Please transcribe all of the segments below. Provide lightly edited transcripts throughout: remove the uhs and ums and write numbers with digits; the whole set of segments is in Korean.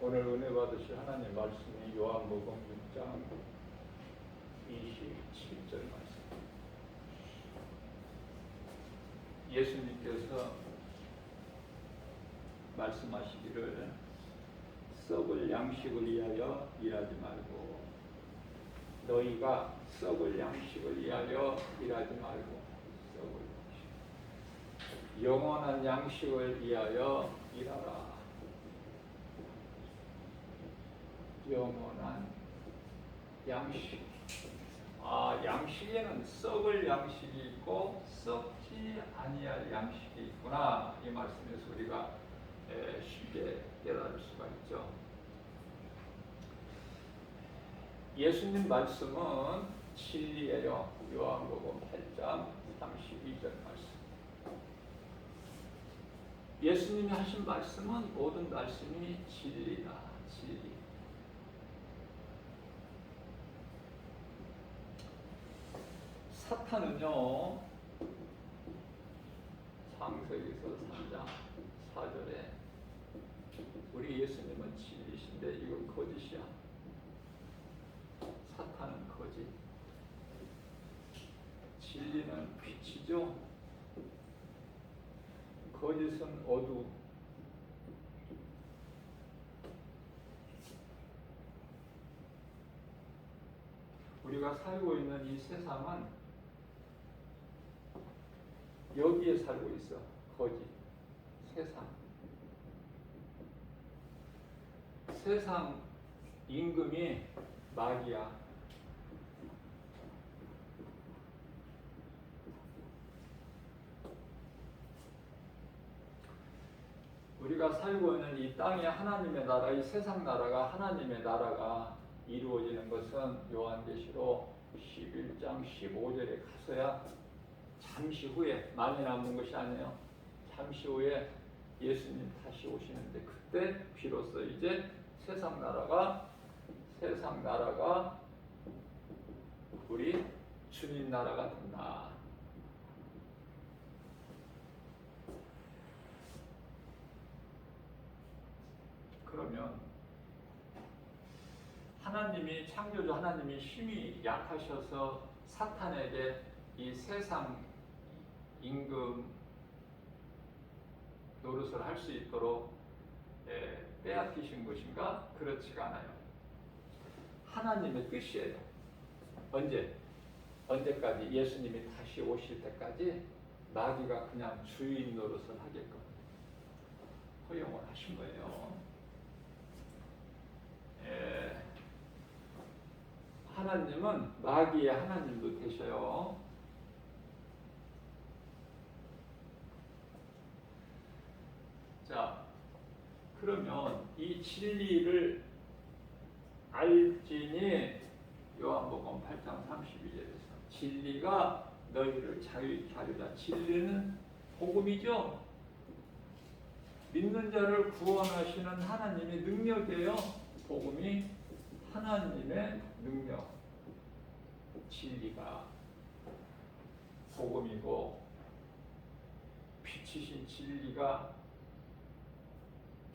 오늘 은혜 받으실 하나님 말씀이 요한복음 6장 27절 말씀. 예수님께서 말씀하시기를 썩을 양식을 위하여 일하지 말고 너희가 썩을 양식을 위하여 일하지 말고 썩을 양식 영원한 양식을 위하여 일하라. 영원한 양식. 양식에는 썩을 양식이 있고 썩지 아니할 양식이 있구나. 이 말씀에서 우리가 쉽게 깨달을 수가 있죠. 예수님 말씀은 진리예요. 요한복음 8장 32절 말씀. 예수님이 하신 말씀은 모든 말씀이 진리다. 진리. 사탄은요, 창세기서 3장 4절에 우리 예수님은 진리신데 이건 거짓이야. 사탄은 거짓. 진리는 빛이죠. 거짓은 어두. 우리가 살고 있는 이 세상은 여기에 살고 있어. 거짓. 세상 임금이 마귀야. 우리가 살고 있는 이 땅에 하나님의 나라, 이 세상 나라가 하나님의 나라가 이루어지는 것은 요한계시록 11장 15절에 가서야 잠시 후에, 많이 남은 것이 아니에요. 잠시 후에 예수님 다시 오시는데 그때 비로소 이제 세상 나라가 우리 주님 나라가 된다. 그러면 하나님이, 창조주 하나님이 힘이 약하셔서 사탄에게 이 세상 임금 노릇을 할 수 있도록 빼앗기신 것인가? 그렇지가 않아요. 하나님의 뜻이에요. 언제까지? 예수님이 다시 오실 때까지 마귀가 그냥 주인 노릇을 하게끔 허용을 하신 거예요. 하나님은 마귀의 하나님도 되셔요. 자, 그러면 이 진리를 알지니 요한복음 8장 32절에서 진리가 너희를 자유케 하리라. 진리는 복음이죠. 믿는 자를 구원하시는 하나님의 능력이에요. 복음이 하나님의 능력. 진리가 복음이고 빛이신 진리가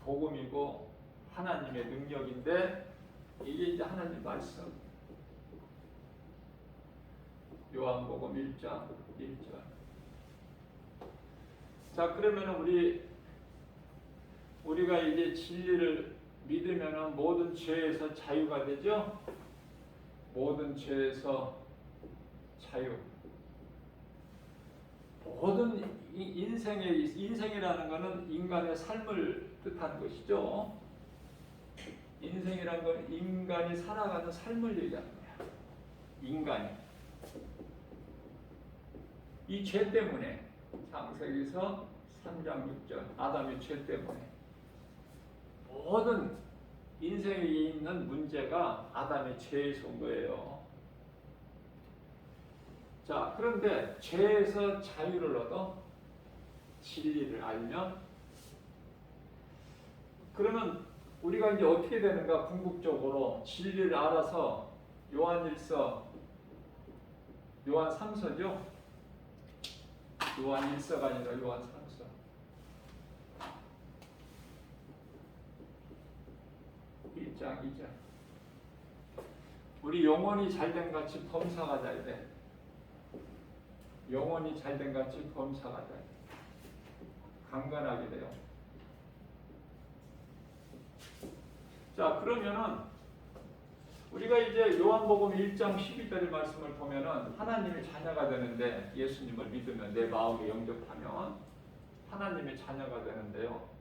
복음이고 하나님의 능력인데 이게 이제 하나님 말씀. 요한복음 1장 1절. 자, 그러면 우리가 이제 진리를 믿으면 모든 죄에서 자유가 되죠? 모든 죄에서 자유. 모든 인생이라는 것은 인간의 삶을 뜻하는 것이죠. 인생이라는 건 인간이 살아가는 삶을 얘기하는 거야. 인간이. 이 죄 때문에, 창세기서 3장 6절, 아담의 죄 때문에 모든 인생에 있는 문제가 아담의 죄에서 온 거예요. 자, 그런데 죄에서 자유를 얻어 진리를 알면, 그러면 우리가 이제 어떻게 되는가? 궁극적으로 진리를 알아서 요한 3서죠. 요한 1서가 아니라 요한 3서. 5장 2절. 우리 영혼이 잘된 같이 범사가 잘 돼. 영혼이 잘된 같이 범사가 잘 돼. 강건하게 돼요. 자, 그러면은 우리가 이제 요한복음 1장 12절의 말씀을 보면은 하나님의 자녀가 되는데, 예수님을 믿으면 내 마음에 영접하면 하나님의 자녀가 되는데요.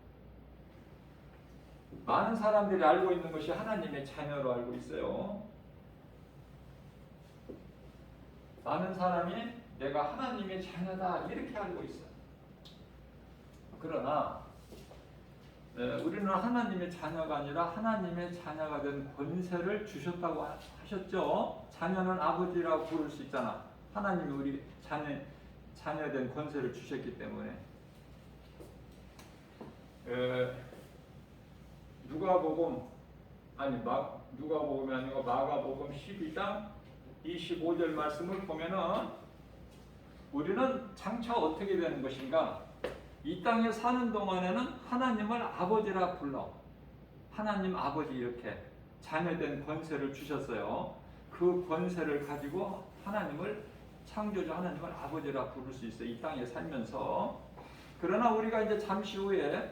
많은 사람들이 알고 있는 것이 하나님의 자녀로 알고 있어요. 많은 사람이 내가 하나님의 자녀다 이렇게 알고 있어요. 그러나 우리는 하나님의 자녀가 아니라 하나님의 자녀가 된 권세를 주셨다고 하셨죠. 자녀는 아버지라고 부를 수 있잖아. 하나님이 우리 자녀된 권세를 주셨기 때문에. 누가복음이 아니고 마가복음 12장 25절 말씀을 보면은 우리는 장차 어떻게 되는 것인가? 이 땅에 사는 동안에는 하나님을 아버지라 불러. 하나님 아버지 이렇게 자녀된 권세를 주셨어요. 그 권세를 가지고 하나님을, 창조주 하나님을 아버지라 부를 수 있어요. 이 땅에 살면서. 그러나 우리가 이제 잠시 후에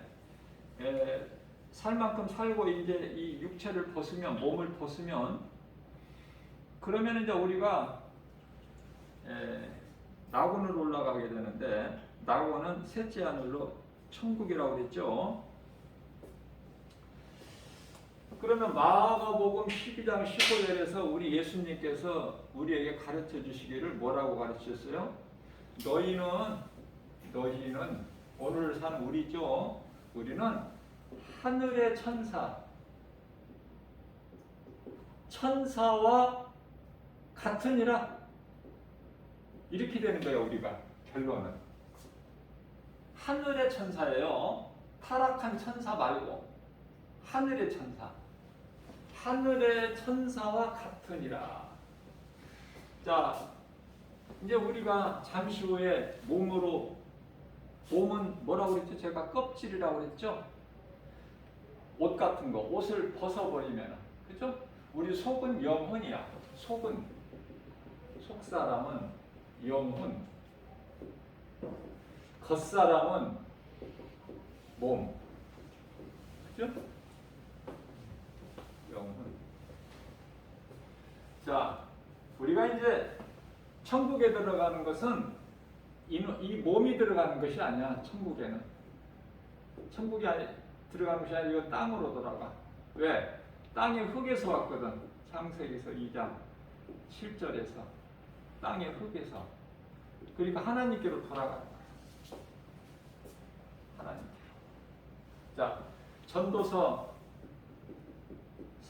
살 만큼 살고 이제 이 육체를 벗으면, 몸을 벗으면, 그러면 이제 우리가 낙원으로 올라가게 되는데, 낙원은 셋째 하늘로 천국이라고 그랬죠. 그러면 마가복음 12장 15절에서 우리 예수님께서 우리에게 가르쳐 주시기를 뭐라고 가르치셨어요? 너희는 오늘 산 우리죠. 우리는 하늘의 천사와 같으니라. 이렇게 되는 거예요. 우리가 결론은 하늘의 천사예요. 타락한 천사 말고 하늘의 천사. 하늘의 천사와 같으니라. 자, 이제 우리가 잠시 후에 몸은 뭐라고 그랬죠? 제가 껍질이라고 그랬죠? 옷 같은 거, 옷을 벗어버리면, 그죠? 우리 속은 영혼이야. 속사람은 영혼, 겉사람은 몸, 그죠? 영혼. 자, 우리가 이제 천국에 들어가는 것은 이 몸이 들어가는 것이 아니야. 천국에 들어가는 것이 아니라 이거 땅으로 돌아가. 왜? 땅이 흙에서 왔거든. 창세기서 2장 7절에서 땅의 흙에서. 그러니까 하나님께로 돌아가는 거야. 하나님께로. 자, 전도서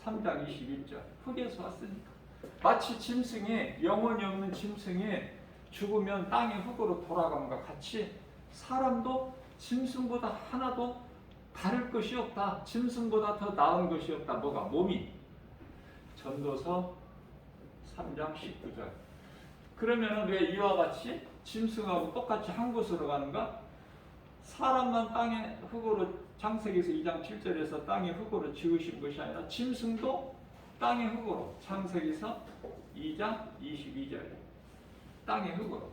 3장 21절. 흙에서 왔으니까. 마치 짐승이, 영혼이 없는 짐승이 죽으면 땅의 흙으로 돌아감과 같이 사람도 짐승보다 하나도 다를 것이 없다. 짐승보다 더 나은 것이 없다. 뭐가? 몸이. 전도서 3장 19절. 그러면 왜 이와 같이 짐승하고 똑같이 한 곳으로 가는가? 사람만 땅의 흙으로, 창세기에서 2장 7절에서 땅의 흙으로 지으신 것이 아니라 짐승도 땅의 흙으로, 창세기에서 2장 22절 땅의 흙으로.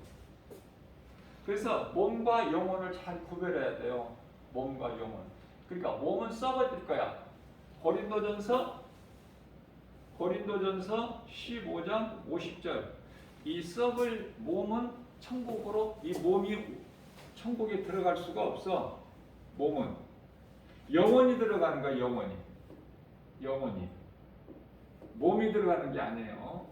그래서 몸과 영혼을 잘 구별해야 돼요. 몸과 영혼. 그러니까 몸은 썩어질 거야. 고린도전서 15장 50절. 이 썩을 몸은 천국으로, 이 몸이 천국에 들어갈 수가 없어. 몸은 영혼이 들어가는 거야. 영혼이 몸이 들어가는 게 아니에요.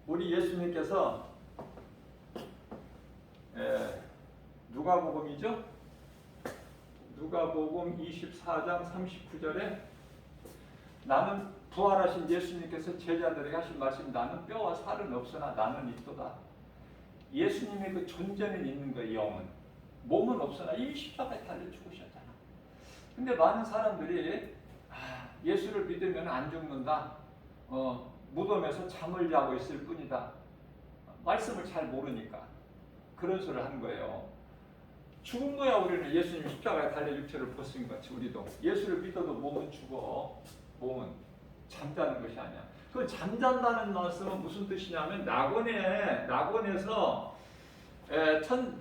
우리 예수님께서 누가복음이죠? 누가복음 24장 39절에 나는, 부활하신 예수님께서 제자들에게 하신 말씀, 나는 뼈와 살은 없으나 나는 있도다. 예수님의 그 존재는 있는 거예요. 영은. 몸은 없으나 이미 십자가에 달려 죽으셨잖아. 근데 많은 사람들이 예수를 믿으면 안 죽는다. 무덤에서 잠을 자고 있을 뿐이다. 말씀을 잘 모르니까 그런 소리를 한 거예요. 죽은 거야. 우리는 예수님 십자가에 달려 육체를 벗은 것 같이 우리도 예수를 믿어도 몸은 죽어. 몸은 잠자는 것이 아니야. 그 잠잔다는 말씀은 무슨 뜻이냐면 낙원에서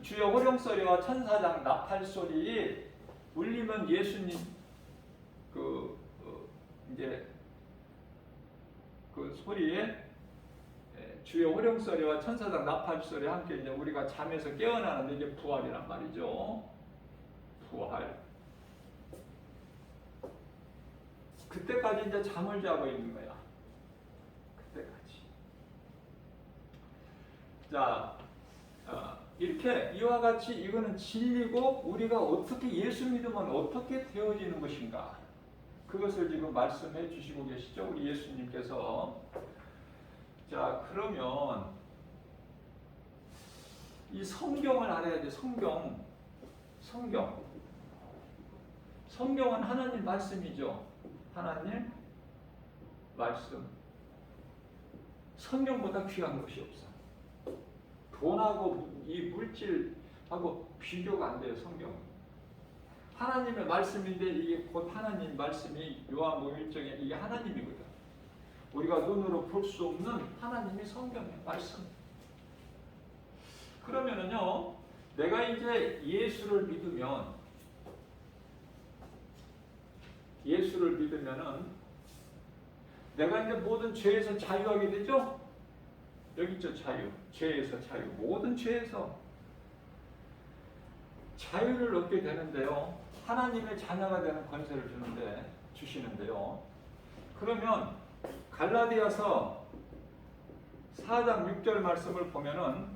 주여 호령소리와 천사장 나팔소리 울리면 예수님 이제 그 소리에 주여 호령소리와 천사장 나팔소리 함께 이제 우리가 잠에서 깨어나는데 이게 부활이란 말이죠. 부활. 그때까지 이제 잠을 자고 있는 거야. 그때까지. 자, 이렇게 이와 같이 이거는 진리고 우리가 어떻게 예수 믿으면 어떻게 되어지는 것인가? 그것을 지금 말씀해 주시고 계시죠, 우리 예수님께서. 자, 그러면 이 성경을 알아야 돼. 성경은 하나님 말씀이죠. 하나님 말씀. 성경보다 귀한 것이 없어. 돈하고 이 물질하고 비교가 안 돼요. 성경은. 하나님의 말씀인데 이게 곧 하나님 말씀이 요한복음 1장에 이게 하나님이거든. 우리가 눈으로 볼 수 없는 하나님의 성경의 말씀. 그러면은요, 내가 이제 예수를 믿으면은 내가 이제 모든 죄에서 자유하게 되죠? 여기 있죠, 자유. 죄에서 자유. 모든 죄에서 자유를 얻게 되는데요. 하나님의 자녀가 되는 권세를 주시는데요. 그러면 갈라디아서 4장 6절 말씀을 보면은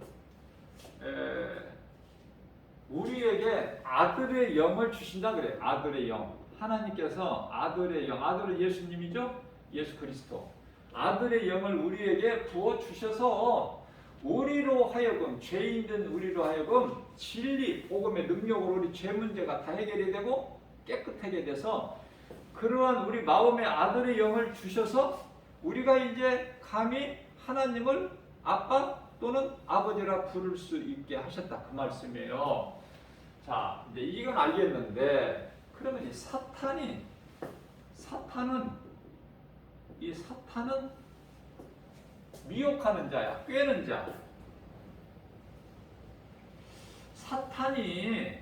우리에게 아들의 영을 주신다 그래요. 아들의 영. 하나님께서 아들의 영, 아들은 예수님이죠? 예수 그리스도. 아들의 영을 우리에게 부어 주셔서 우리로 하여금, 죄인된 우리로 하여금 진리, 복음의 능력으로 우리 죄 문제가 다 해결이 되고 깨끗하게 돼서 그러한 우리 마음의 아들의 영을 주셔서 우리가 이제 감히 하나님을 아빠 또는 아버지라 부를 수 있게 하셨다. 그 말씀이에요. 자, 이제 이건 알겠는데, 그러면 이 사탄은 미혹하는 자야, 꿰는 자. 사탄이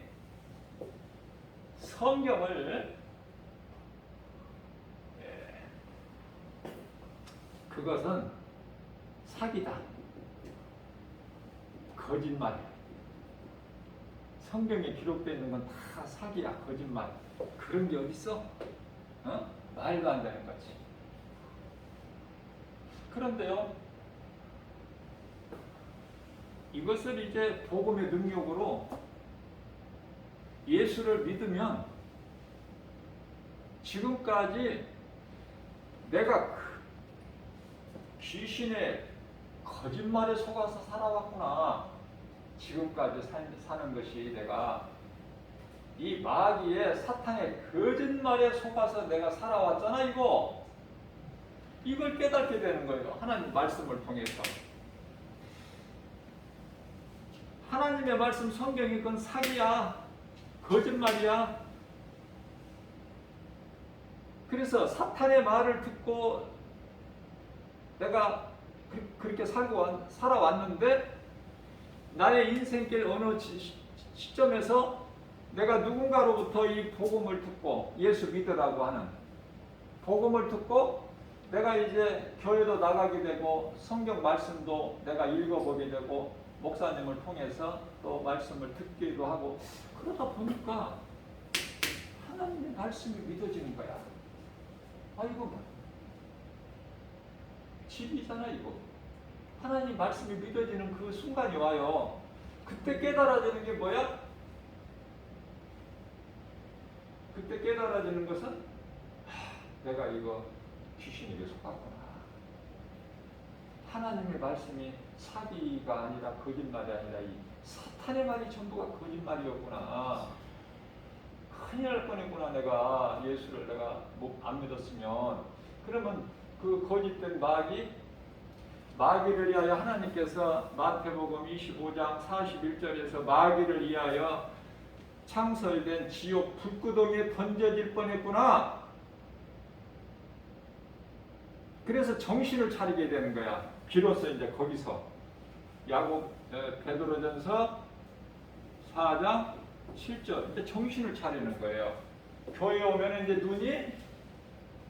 성경을 그것은 사기다, 거짓말이야. 성경에 기록되어 있는 건 다 사기야, 거짓말. 그런 게 어딨어? 말도 안 되는 거지. 그런데요, 이것을 이제 복음의 능력으로 예수를 믿으면 지금까지 내가 귀신의 거짓말에 속아서 살아왔구나. 지금까지 사는 것이 내가 이 마귀의 사탄의 거짓말에 속아서 내가 살아왔잖아. 이걸 깨닫게 되는 거예요. 하나님 말씀을 통해서. 하나님의 말씀 성경이 그건 사기야, 거짓말이야. 그래서 사탄의 말을 듣고 내가 그렇게 살아왔는데 나의 인생길 어느 시점에서 내가 누군가로부터 이 복음을 듣고 예수 믿으라고 하는 복음을 듣고 내가 이제 교회도 나가게 되고 성경 말씀도 내가 읽어보게 되고 목사님을 통해서 또 말씀을 듣기도 하고 그러다 보니까 하나님의 말씀이 믿어지는 거야. 이거 집이잖아. 이거 하나님 말씀이 믿어지는 그 순간이 와요. 그때 깨달아지는 게 뭐야? 그때 깨달아지는 것은 내가 이거 귀신에게 속았구나. 하나님의 말씀이 사기가 아니라 거짓말이 아니라 이 사탄의 말이 전부가 거짓말이었구나. 큰일 날 뻔했구나. 내가 예수를 내가 안 믿었으면. 그러면 그 거짓된 마귀를 위하여 하나님께서 마태복음 25장 41절에서 마귀를 위하여 창설된 지옥 불구덩이에 던져질 뻔했구나. 그래서 정신을 차리게 되는 거야. 비로소 이제 거기서 베드로전서 4장 7절 이제 정신을 차리는 거예요. 교회 오면 이제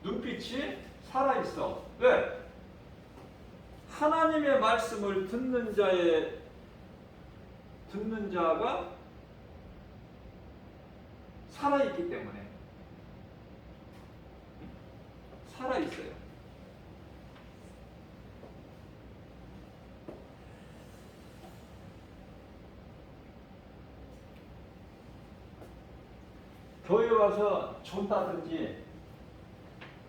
눈빛이 살아 있어. 왜? 하나님의 말씀을 듣는 자가 살아 있기 때문에 살아 있어요. 교회 와서 존다든지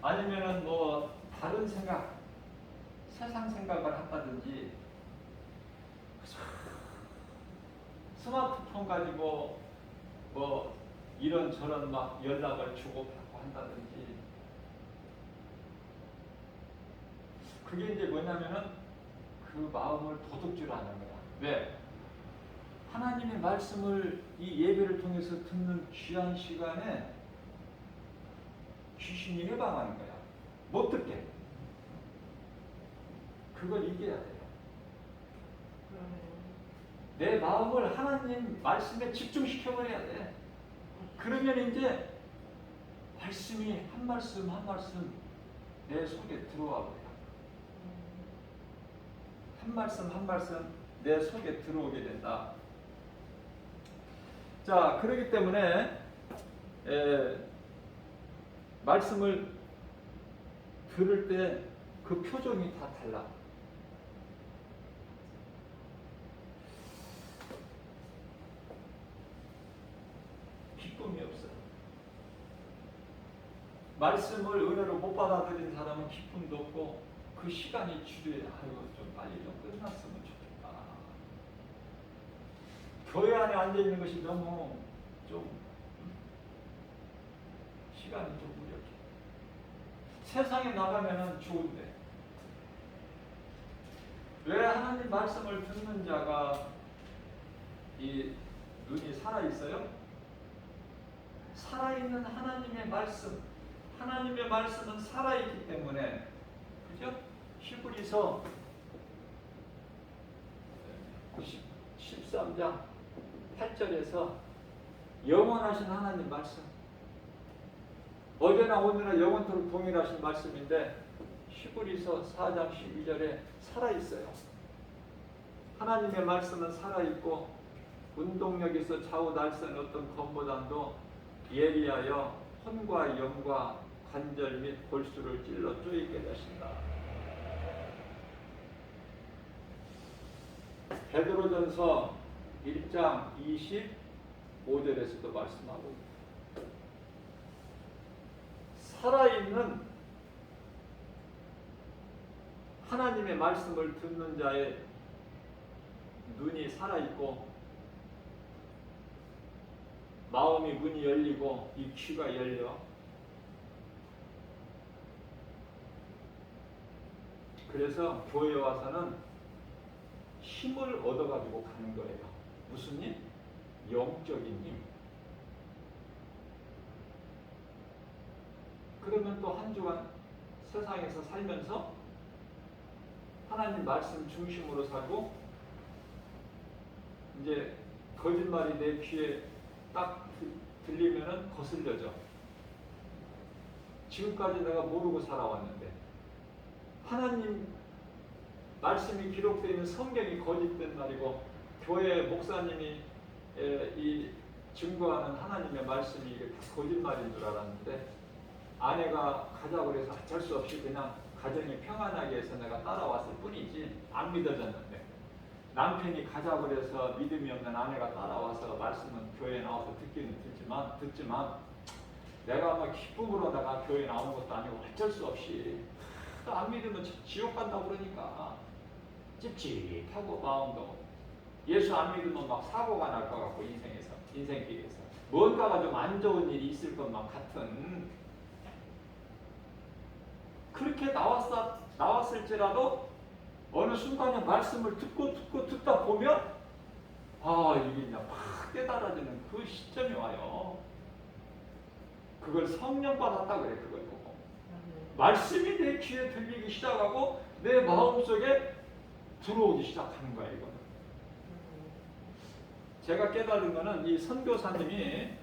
아니면은 뭐 다른 생각, 세상 생각을 한다든지 스마트폰 가지고 뭐 이런저런 막 연락을 주고받고 한다든지 그게 이제 뭐냐면은 그 마음을 도둑질하는 거야. 왜? 하나님의 말씀을 이 예배를 통해서 듣는 귀한 시간에 귀신이 해방하는 거야. 못 듣게. 그걸 이겨야 돼요. 내 마음을 하나님 말씀에 집중시켜버려야 돼. 그러면 이제 말씀이 한 말씀 한 말씀 내 속에 들어와 버려. 한 말씀 한 말씀 내 속에 들어오게 된다. 자, 그렇기 때문에 말씀을 들을 때 그 표정이 다 달라. 기쁨이 없어. 말씀을 은혜로 못 받아들인 사람은 기쁨도 없고 그 시간이 주류에 아이고 좀 빨리 좀 끝났으면 좋겠다. 교회 안에 앉아 있는 것이 너무 좀 시간이 좀 무력해. 세상에 나가면은 좋은데 왜 하나님 말씀을 듣는 자가 이 눈이 살아 있어요? 살아있는 하나님의 말씀, 하나님의 말씀은 살아있기 때문에, 그죠? 히브리서 13장 8절에서 영원하신 하나님 말씀, 어제나 오늘나 영원토록 동일하신 말씀인데 히브리서 4장 12절에 살아있어요. 하나님의 말씀은 살아있고 운동력에서 좌우 날선 어떤 검보다도 예리하여 혼과 영과 관절 및 골수를 찔러 쪼이게 하신다. 베드로전서 1장 25절에서도 말씀하고 살아있는 하나님의 말씀을 듣는 자의 눈이 살아있고 마음이 문이 열리고 이 귀가 열려 그래서 교회에 와서는 힘을 얻어가지고 가는 거예요. 무슨 힘? 영적인 힘. 그러면 또 한 주간 세상에서 살면서 하나님 말씀 중심으로 살고 이제 거짓말이 내 귀에 딱 들리면은 거슬려져. 지금까지 내가 모르고 살아왔는데 하나님 말씀이 기록되어 있는 성경이 거짓된 말이고 교회 목사님이 이 증거하는 하나님의 말씀이 이게 다 거짓말인 줄 알았는데 아내가 가자고 그래서 어쩔 수 없이 그냥 가정이 평안하게 해서 내가 따라왔을 뿐이지 안 믿어졌는데 남편이 가자고 그래서 믿음이 없는 아내가 따라와서 말씀은 교회에 나와서 듣기는 듣지만 내가 막 기쁨으로 내가 교회에 나오는 것도 아니고 어쩔 수 없이 안 믿으면 지옥 간다고 그러니까 찝찝하고 마음도 예수 안 믿으면 막 사고가 날 것 같고 인생길에서 뭔가가 좀 안 좋은 일이 있을 것만 같은 그렇게 나왔을지라도 어느 순간에 말씀을 듣다 보면 이게 이제 팍 깨달아지는 그 시점이 와요. 그걸 성령 받았다 그래. 그걸 보고 말씀이 내 귀에 들리기 시작하고 내 마음속에 들어오기 시작하는 거야. 이거는 제가 깨달은 거는 이 선교사님이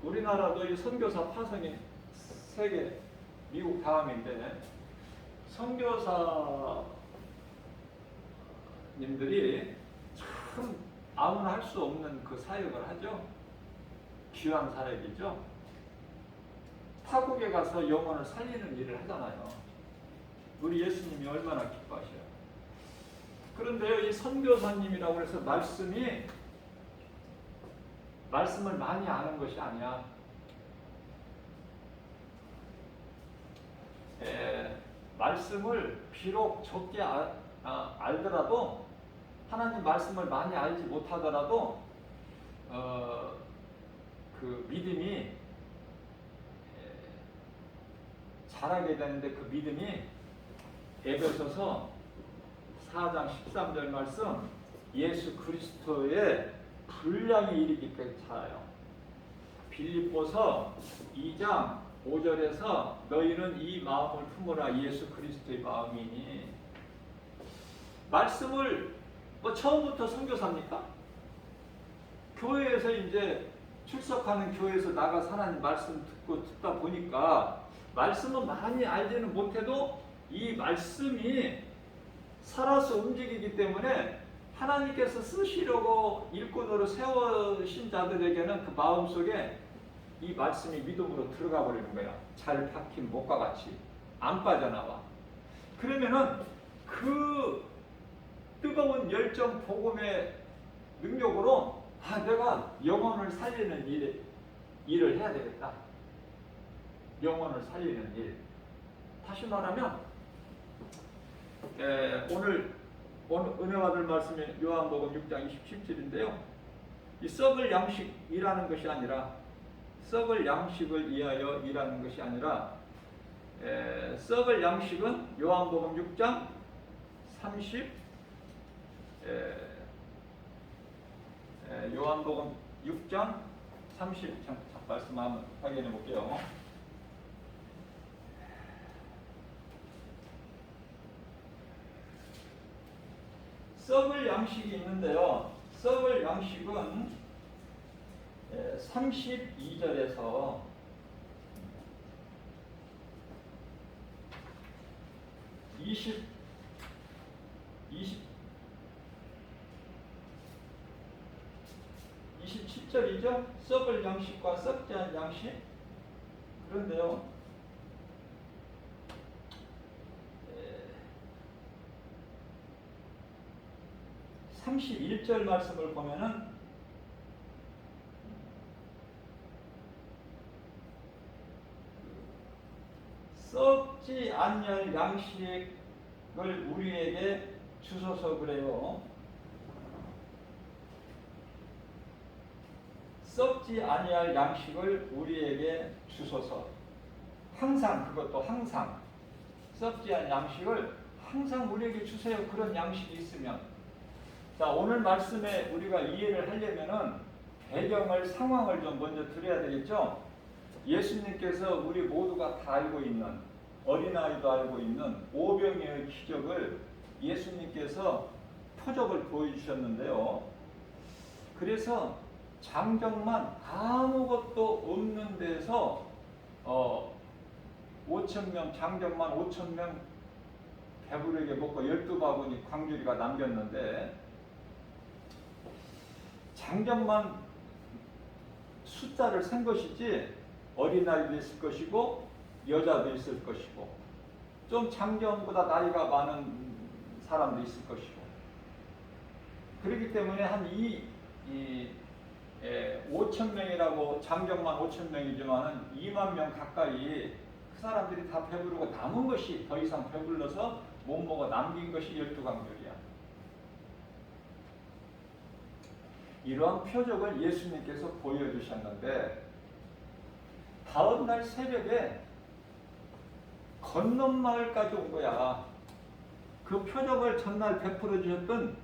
우리나라도 이 선교사 파송이 세계 미국 다음인데 선교사님들이 참 아무나 할 수 없는 그 사역을 하죠. 귀한 사역이죠. 타국에 가서 영혼을 살리는 일을 하잖아요. 우리 예수님이 얼마나 기뻐하셔요. 그런데요, 이 선교사님이라고 해서 말씀을 많이 아는 것이 아니야. 말씀을 비록 적게 알더라도 하나님 말씀을 많이 알지 못하더라도 그 믿음이 자라게 되는데 그 믿음이 에베소서 4장 13절 말씀 예수 그리스도의 분량이 이르기 때문에 자라요. 빌립보서 2장 5절에서 너희는 이 마음을 품으라 예수 그리스도의 마음이니 말씀을 처음부터 선교사입니까? 교회에서 이제 출석하는 교회에서 나가서 하나님 말씀 듣다 보니까 말씀은 많이 알지는 못해도 이 말씀이 살아서 움직이기 때문에 하나님께서 쓰시려고 일꾼으로 세우신 자들에게는 그 마음속에 이 말씀이 믿음으로 들어가 버리는 거야. 잘 박힌 목과 같이 안 빠져나와. 그러면은 그 뜨거운 열정 복음의 능력으로 내가 영혼을 살리는 일을 해야 되겠다. 영혼을 살리는 일. 다시 말하면 오늘 은혜 받을 말씀이 요한복음 6장 27절인데요. 이 썩을 양식이라는 것이 아니라 썩을 양식을 위하여 일하는 것이 아니라 썩을 양식은 요한복음 6장 30 요한복음 6장 30 말씀 한번 확인해 볼게요. 썩을 양식이 있는데요. 썩을 양식은 32절에서 27절이죠. 썩을 양식과 썩지 않은 양식. 그런데요. 31절 말씀을 보면은 썩지 않을 양식을 우리에게 주소서 그래요. 썩지 아니할 양식을 우리에게 주소서. 항상 그것도 항상 썩지 않은 양식을 항상 우리에게 주세요. 그런 양식이 있으면. 자, 오늘 말씀에 우리가 이해를 하려면은 배경을 상황을 좀 먼저 드려야 되겠죠. 예수님께서 우리 모두가 다 알고 있는 어린아이도 알고 있는 오병이어의 기적을 예수님께서 표적을 보여주셨는데요. 그래서 장정만 아무것도 없는 데서 5,000명 장정만 5,000명 배부르게 먹고 12바구니 광주리가 남겼는데 장정만 숫자를 센 것이지 어린아이도 있을 것이고 여자도 있을 것이고 좀 장정보다 나이가 많은 사람도 있을 것이고 그렇기 때문에 한 5,000명이라고 장정만 5,000명이지만은 2만 명 가까이 그 사람들이 다 배부르고 남은 것이 더 이상 배불러서 못 먹어 남긴 것이 12강줄이야. 이러한 표적을 예수님께서 보여주셨는데 다음 날 새벽에 건넌마을까지 온 거야. 그 표적을 전날 베풀어 주셨던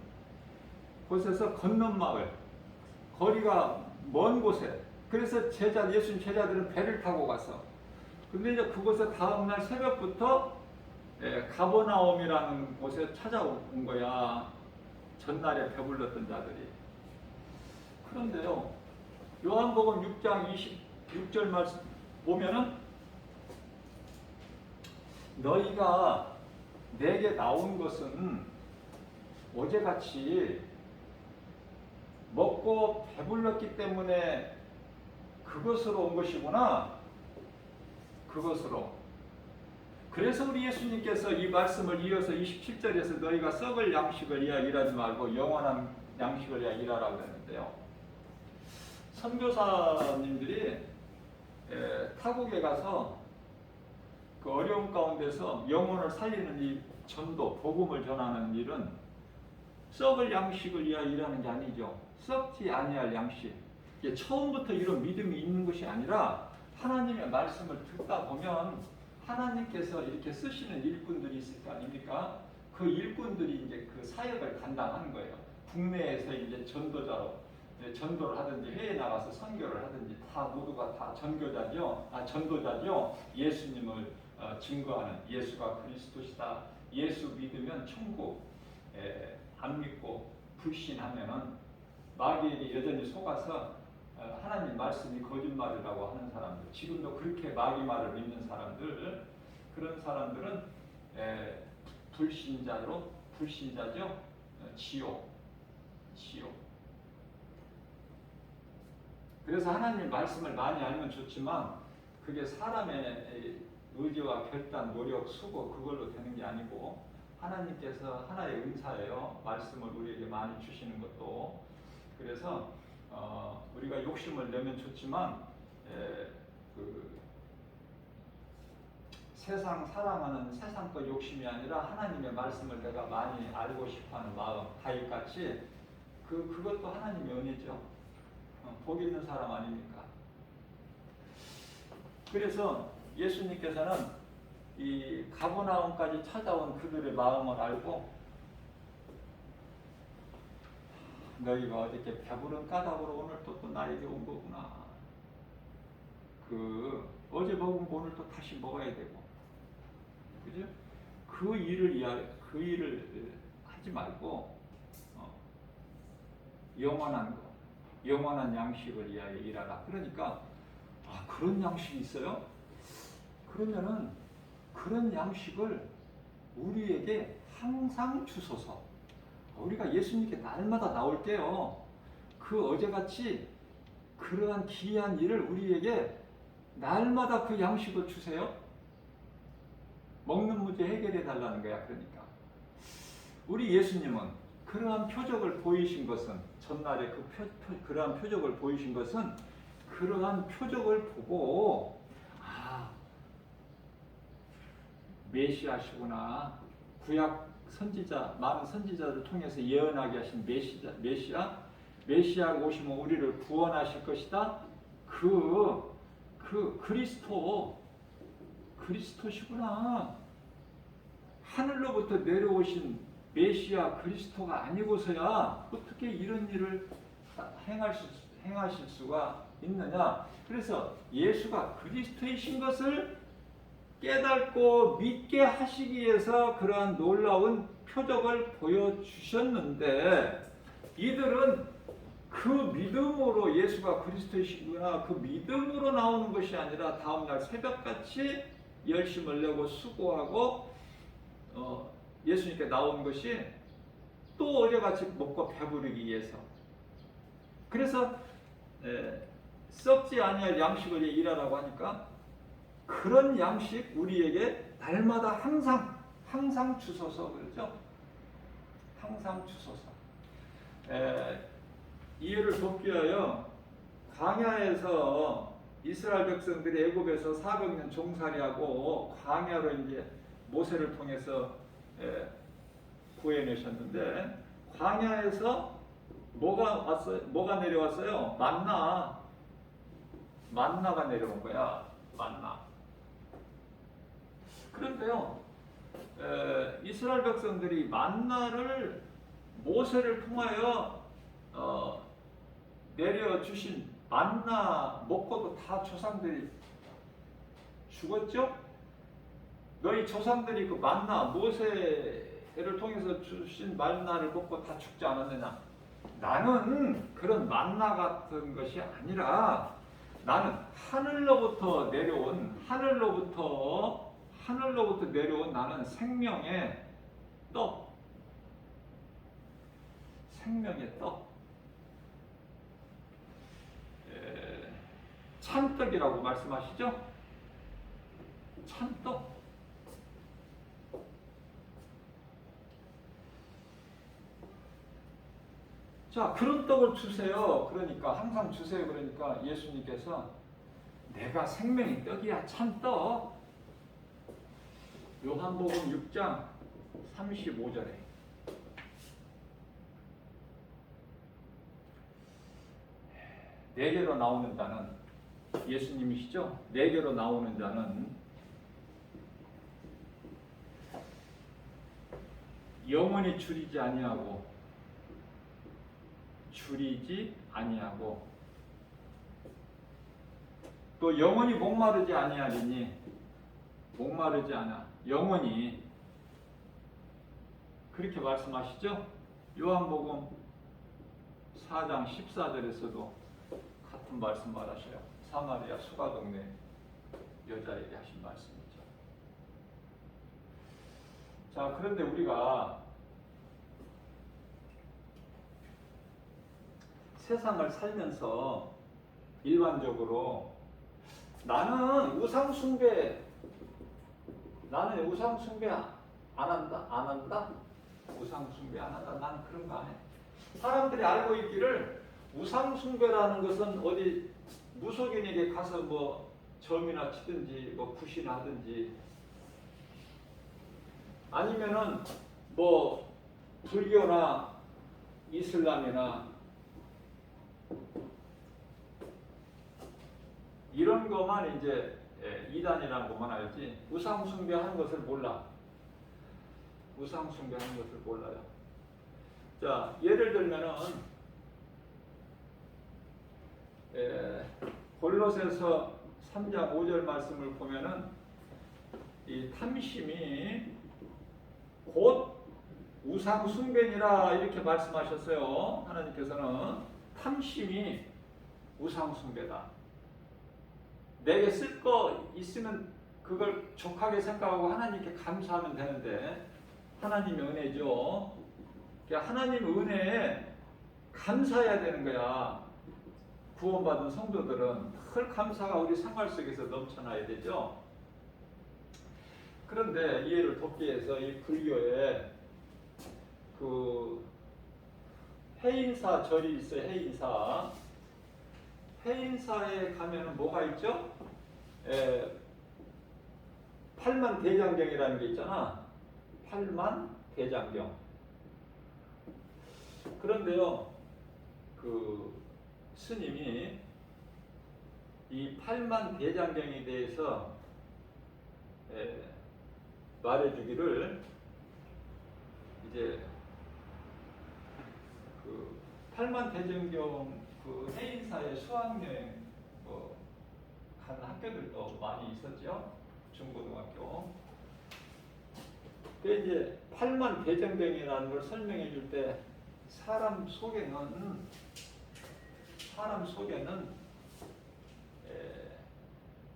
곳에서 건넌 마을, 거리가 먼 곳에. 그래서 예수님 제자들은 배를 타고 갔어. 근데 이제 그곳에 다음날 새벽부터 가버나움이라는 곳에 찾아온 거야. 전날에 배불렀던 자들이. 그런데요, 요한복음 6장 26절 말씀 보면은 너희가 내게 나온 것은 어제같이 먹고 배불렀기 때문에 그것으로 온 것이구나. 그것으로. 그래서 우리 예수님께서 이 말씀을 이어서 27절에서 너희가 썩을 양식을 위하여 일하지 말고 영원한 양식을 위하여 일하라고 했는데요. 선교사님들이 타국에 가서 그 어려운 가운데서 영혼을 살리는 이 전도, 복음을 전하는 일은 썩을 양식을 위하여 일하는 게 아니죠. 썩지 아니할 양식. 이게 처음부터 이런 믿음이 있는 것이 아니라 하나님의 말씀을 듣다 보면 하나님께서 이렇게 쓰시는 일꾼들이 있을 거 아닙니까? 그 일꾼들이 이제 그 사역을 감당하는 거예요. 국내에서 이제 전도자로 전도를 하든지 해외에 나가서 선교를 하든지 다 모두가 다 전도자죠. 예수님을 증거하는 예수가 그리스도시다. 예수 믿으면 천국, 안 믿고 불신하면은 마귀에게 여전히 속아서 하나님 말씀이 거짓말이라고 하는 사람들, 지금도 그렇게 마귀 말을 믿는 사람들, 그런 사람들은 불신자죠. 지옥. 그래서 하나님 말씀을 많이 알면 좋지만 그게 사람의 의지와 결단, 노력, 수고 그걸로 되는 게 아니고 하나님께서 하나의 은사예요. 말씀을 우리에게 많이 주시는 것도. 그래서 우리가 욕심을 내면 좋지만 그 세상 사랑하는 세상 것 욕심이 아니라 하나님의 말씀을 내가 많이 알고 싶어하는 마음, 다윗같이 그것도 하나님의 은혜죠. 복 있는 사람 아닙니까? 그래서 예수님께서는 이 가버나움까지 찾아온 그들의 마음을 알고 너희가 어저께 배부른 까닭으로 오늘 또 나에게 온 거구나. 어제 먹은 거 오늘 또 다시 먹어야 되고, 그죠? 그 일을 하지 말고 영원한 양식을 위하여 일하라. 그러니까 그런 양식이 있어요? 그러면은 그런 양식을 우리에게 항상 주소서. 우리가 예수님께 날마다 나올 때요, 그 어제같이 그러한 기이한 일을 우리에게 날마다 그 양식을 주세요. 먹는 문제 해결해 달라는 거야. 그러니까 우리 예수님은 그러한 표적을 보이신 것은 전날에 그러한 표적을 보이신 것은 그러한 표적을 보고 메시아시구나. 구약 선지자, 많은 선지자를 통해서 예언하게 하신 메시아가 오시면 우리를 구원하실 것이다. 그 그리스도시구나. 하늘로부터 내려오신 메시아 그리스도가 아니고서야 어떻게 이런 일을 행하실 수가 있느냐. 그래서 예수가 그리스도이신 것을 깨닫고 믿게 하시기 위해서 그러한 놀라운 표적을 보여주셨는데, 이들은 그 믿음으로 예수가 그리스도이시구나, 그 믿음으로 나오는 것이 아니라 다음날 새벽같이 열심을 내고 수고하고 예수님께 나온 것이 또 어제같이 먹고 배부르기 위해서. 그래서 썩지 아니할 양식을 일하라고 하니까 그런 양식 우리에게 날마다 항상 주소서. 그렇죠? 항상 주소서. 이해를 돕기 위하여 광야에서 이스라엘 백성들이 애굽에서 400년 종살이하고 광야로 이제 모세를 통해서 구해내셨는데, 광야에서 뭐가 내려왔어요? 만나가 내려온 거야. 만나. 그런데요, 이스라엘 백성들이 만나를 모세를 통하여 내려주신 만나 먹고도 다 조상들이 죽었죠? 너희 조상들이 그 만나 모세를 통해서 주신 만나를 먹고 다 죽지 않았느냐? 나는 그런 만나 같은 것이 아니라 나는 하늘로부터 내려온 나는 생명의 떡, 생명의 떡, 찬떡이라고 말씀하시죠? 찬떡. 자, 그런 떡을 주세요. 그러니까 항상 주세요. 그러니까 예수님께서 내가 생명의 떡이야, 참떡. 요한복음 6장 35절에 내게로 나오는 자는, 예수님이시죠? 내게로 나오는 자는 영원히 줄이지 아니하고 또 영원히 목마르지 아니하리니, 목마르지 않아, 영원히, 그렇게 말씀하시죠? 요한복음 4장 14절에서도 같은 말씀 말하셔요. 사마리아 수가 동네 여자에게 하신 말씀이죠. 자, 그런데 우리가 세상을 살면서 일반적으로 나는 우상 숭배 안 한다. 우상 숭배 안 한다. 나는 그런 거 안 해. 사람들이 알고 있기를 우상 숭배라는 것은 어디 무속인에게 가서 뭐 점이나 치든지 뭐 굿이나 하든지, 아니면은 뭐 불교나 이슬람이나 이런 것만 이제 이단이라는 것만 알지 우상 숭배하는 것을 몰라. 우상 숭배하는 것을 몰라요. 자, 예를 들면은 골로새서 3장 5절 말씀을 보면은 이 탐심이 곧 우상 숭배니라 이렇게 말씀하셨어요. 하나님께서는 탐심이 우상 숭배다. 내게 쓸 거 있으면 그걸 족하게 생각하고 하나님께 감사하면 되는데, 하나님의 은혜죠. 하나님의 은혜에 감사해야 되는 거야. 구원받은 성도들은 늘 감사가 우리 생활 속에서 넘쳐나야 되죠. 그런데 이해를 돕기 위해서 이 불교에 그 해인사 절이 있어요. 해인사에 가면은 뭐가 있죠? 팔만대장경이라는 게 있잖아. 팔만대장경. 그런데요, 그 스님이 이 팔만대장경에 대해서 말해주기를, 이제 그 팔만대장경 그 해인사의 수학여행 간 학교들도 많이 있었죠. 중고등학교. 근데 이제 팔만대장경이라는 걸 설명해 줄 때 사람 속에는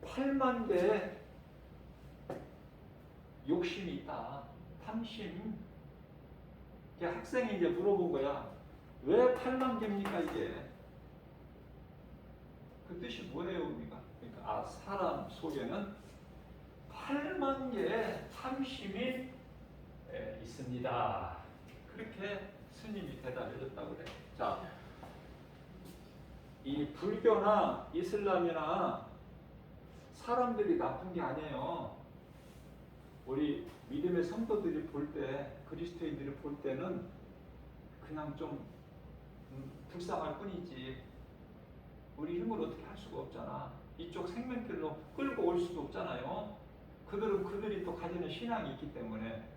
8만 개의 욕심이 있다. 탐심. 학생이 이제 물어본 거야. 왜 8만 개입니까 이게? 그 뜻이 뭐예요, 우리가? 그러니까 사람 속에는 8만 개의 탐심이 있습니다. 그렇게 스님이 대답해줬다고 그래요. 자, 이 불교나 이슬람이나 사람들이 나쁜 게 아니에요. 우리 믿음의 성도들이 볼 때, 그리스도인들이 볼 때는 그냥 좀 불쌍할 뿐이지 우리 힘으로 어떻게 할 수가 없잖아. 이쪽 생명길로 끌고 올 수도 없잖아요. 그들은 그들이 또 가지는 신앙이 있기 때문에.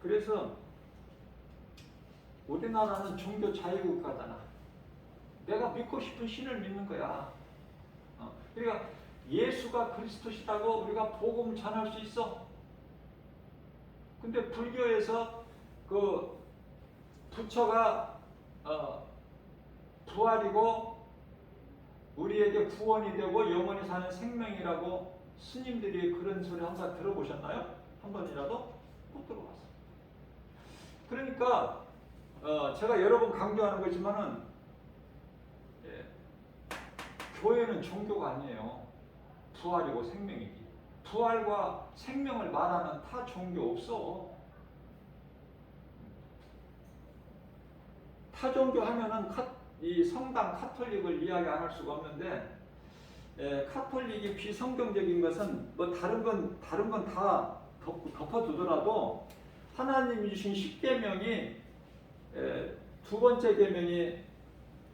그래서 우리나라는 종교 자유국가잖아. 내가 믿고 싶은 신을 믿는 거야. 그러니까 예수가 그리스도시다고 우리가 복음 전할 수 있어. 근데 불교에서 그 부처가 부활이고 우리에게 구원이 되고 영원히 사는 생명이라고 스님들이 그런 소리 항상 들어보셨나요? 한 번이라도? 못 들어봤어요. 그러니까 제가 여러 번 강조하는 거지만은 교회는 종교가 아니에요. 부활이고 생명이지. 부활과 생명을 말하는 타 종교 없어. 타 종교 하면은 이 성당 카톨릭을 이야기 안 할 수가 없는데, 카톨릭이 비성경적인 것은 뭐 다른 건 다 덮어두더라도 하나님이 주신 10계명이 두 번째 계명이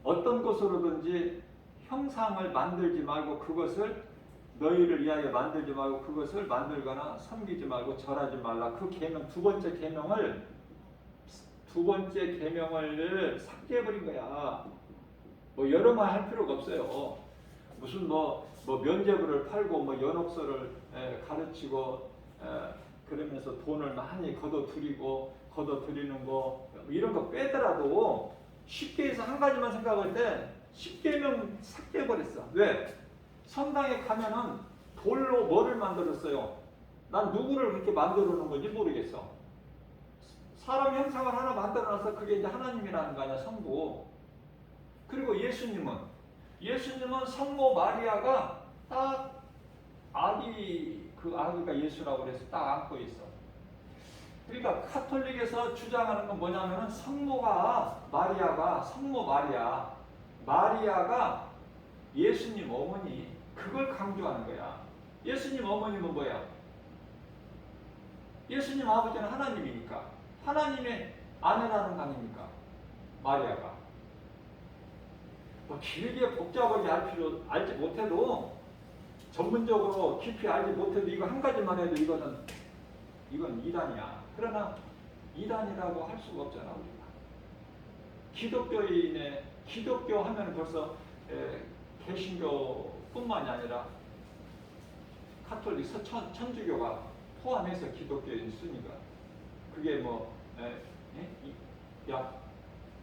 어떤 것으로든지 형상을 만들지 말고 그것을 너희를 위하여 만들지 말고 그것을 만들거나 섬기지 말고 절하지 말라. 그 계명 두 번째 계명을 삭제해버린 거야. 뭐 여러 말 할 필요가 없어요. 무슨 뭐 면죄부를 팔고 뭐 연옥서를 가르치고 그러면서 돈을 많이 걷어들이는 거 이런 거 빼더라도 쉽게 해서 한 가지만 생각할 때 10계명 삭제해버렸어. 왜? 성당에 가면은 돌로 뭐를 만들었어요? 난 누구를 그렇게 만들어 놓은 건지 모르겠어. 사람 형상을 하나 만들어놔서 그게 이제 하나님이라는 거 아니야, 성부. 그리고 예수님은 성모 마리아가 딱 아기가 예수라고 그래서 딱 안고 있어. 그러니까 카톨릭에서 주장하는 건 뭐냐면은 성모 마리아가 예수님 어머니, 그걸 강조하는 거야. 예수님 어머님은 뭐야? 예수님 아버지는 하나님이니까 하나님의 아내라는 거 아닙니까? 마리아가. 뭐 길게 복잡하게 알지 못해도, 전문적으로 깊이 알지 못해도 이거 한 가지만 해도 이건 이단이야. 그러나 이단이라고 할 수가 없잖아, 우리가. 기독교 하면 벌써 개신교뿐만이 아니라 카톨릭, 천주교가 포함해서 기독교인 순위가 그게 약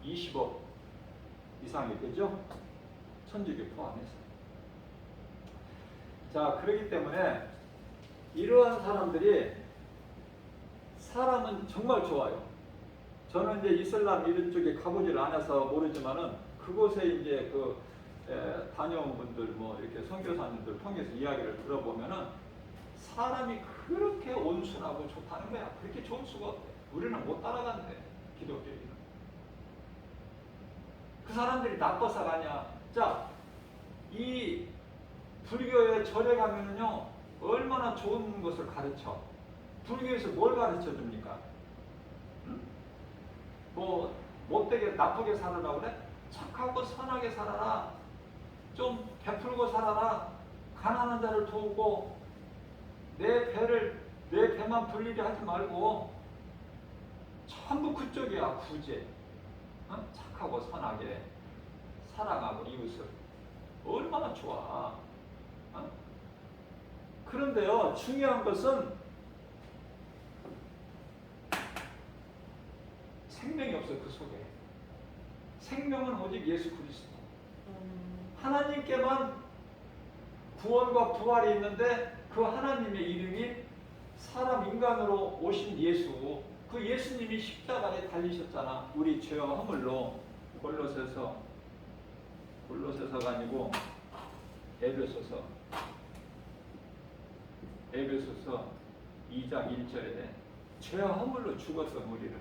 20억 이상이 되죠? 천주교 포함해서. 자, 그렇기 때문에 이러한 사람은 정말 좋아요. 저는 이제 이슬람 이런 쪽에 가보질 않아서 모르지만은 그곳에 이제 다녀온 분들 이렇게 선교사님들 통해서 이야기를 들어보면은 사람이 그렇게 온순하고 좋다는 거야. 그렇게 좋을 수가 없대. 우리는 못 따라간대, 기독교인은. 그 사람들이 나빠서 가냐? 자, 이 불교의 절에 가면은요, 얼마나 좋은 것을 가르쳐. 불교에서 뭘 가르쳐 줍니까? 못되게 나쁘게 살아라 그래? 착하고 선하게 살아라. 좀 베풀고 살아라. 가난한 자를 도우고 내 배만 불리게 하지 말고. 전부 그쪽이야, 구제. 착하고 선하게 사랑하고 이웃을. 얼마나 좋아. 그런데요, 중요한 것은 생명이 없어. 그 속에 생명은 오직 예수 그리스도. 하나님께만 구원과 부활이 있는데 그 하나님의 이름이 사람 인간으로 오신 예수, 그 예수님이 십자가에 달리셨잖아. 우리 죄와 허물로. 골로새서가 아니고 에베소서 2장 1절에 죄와 허물로 죽었던 우리를.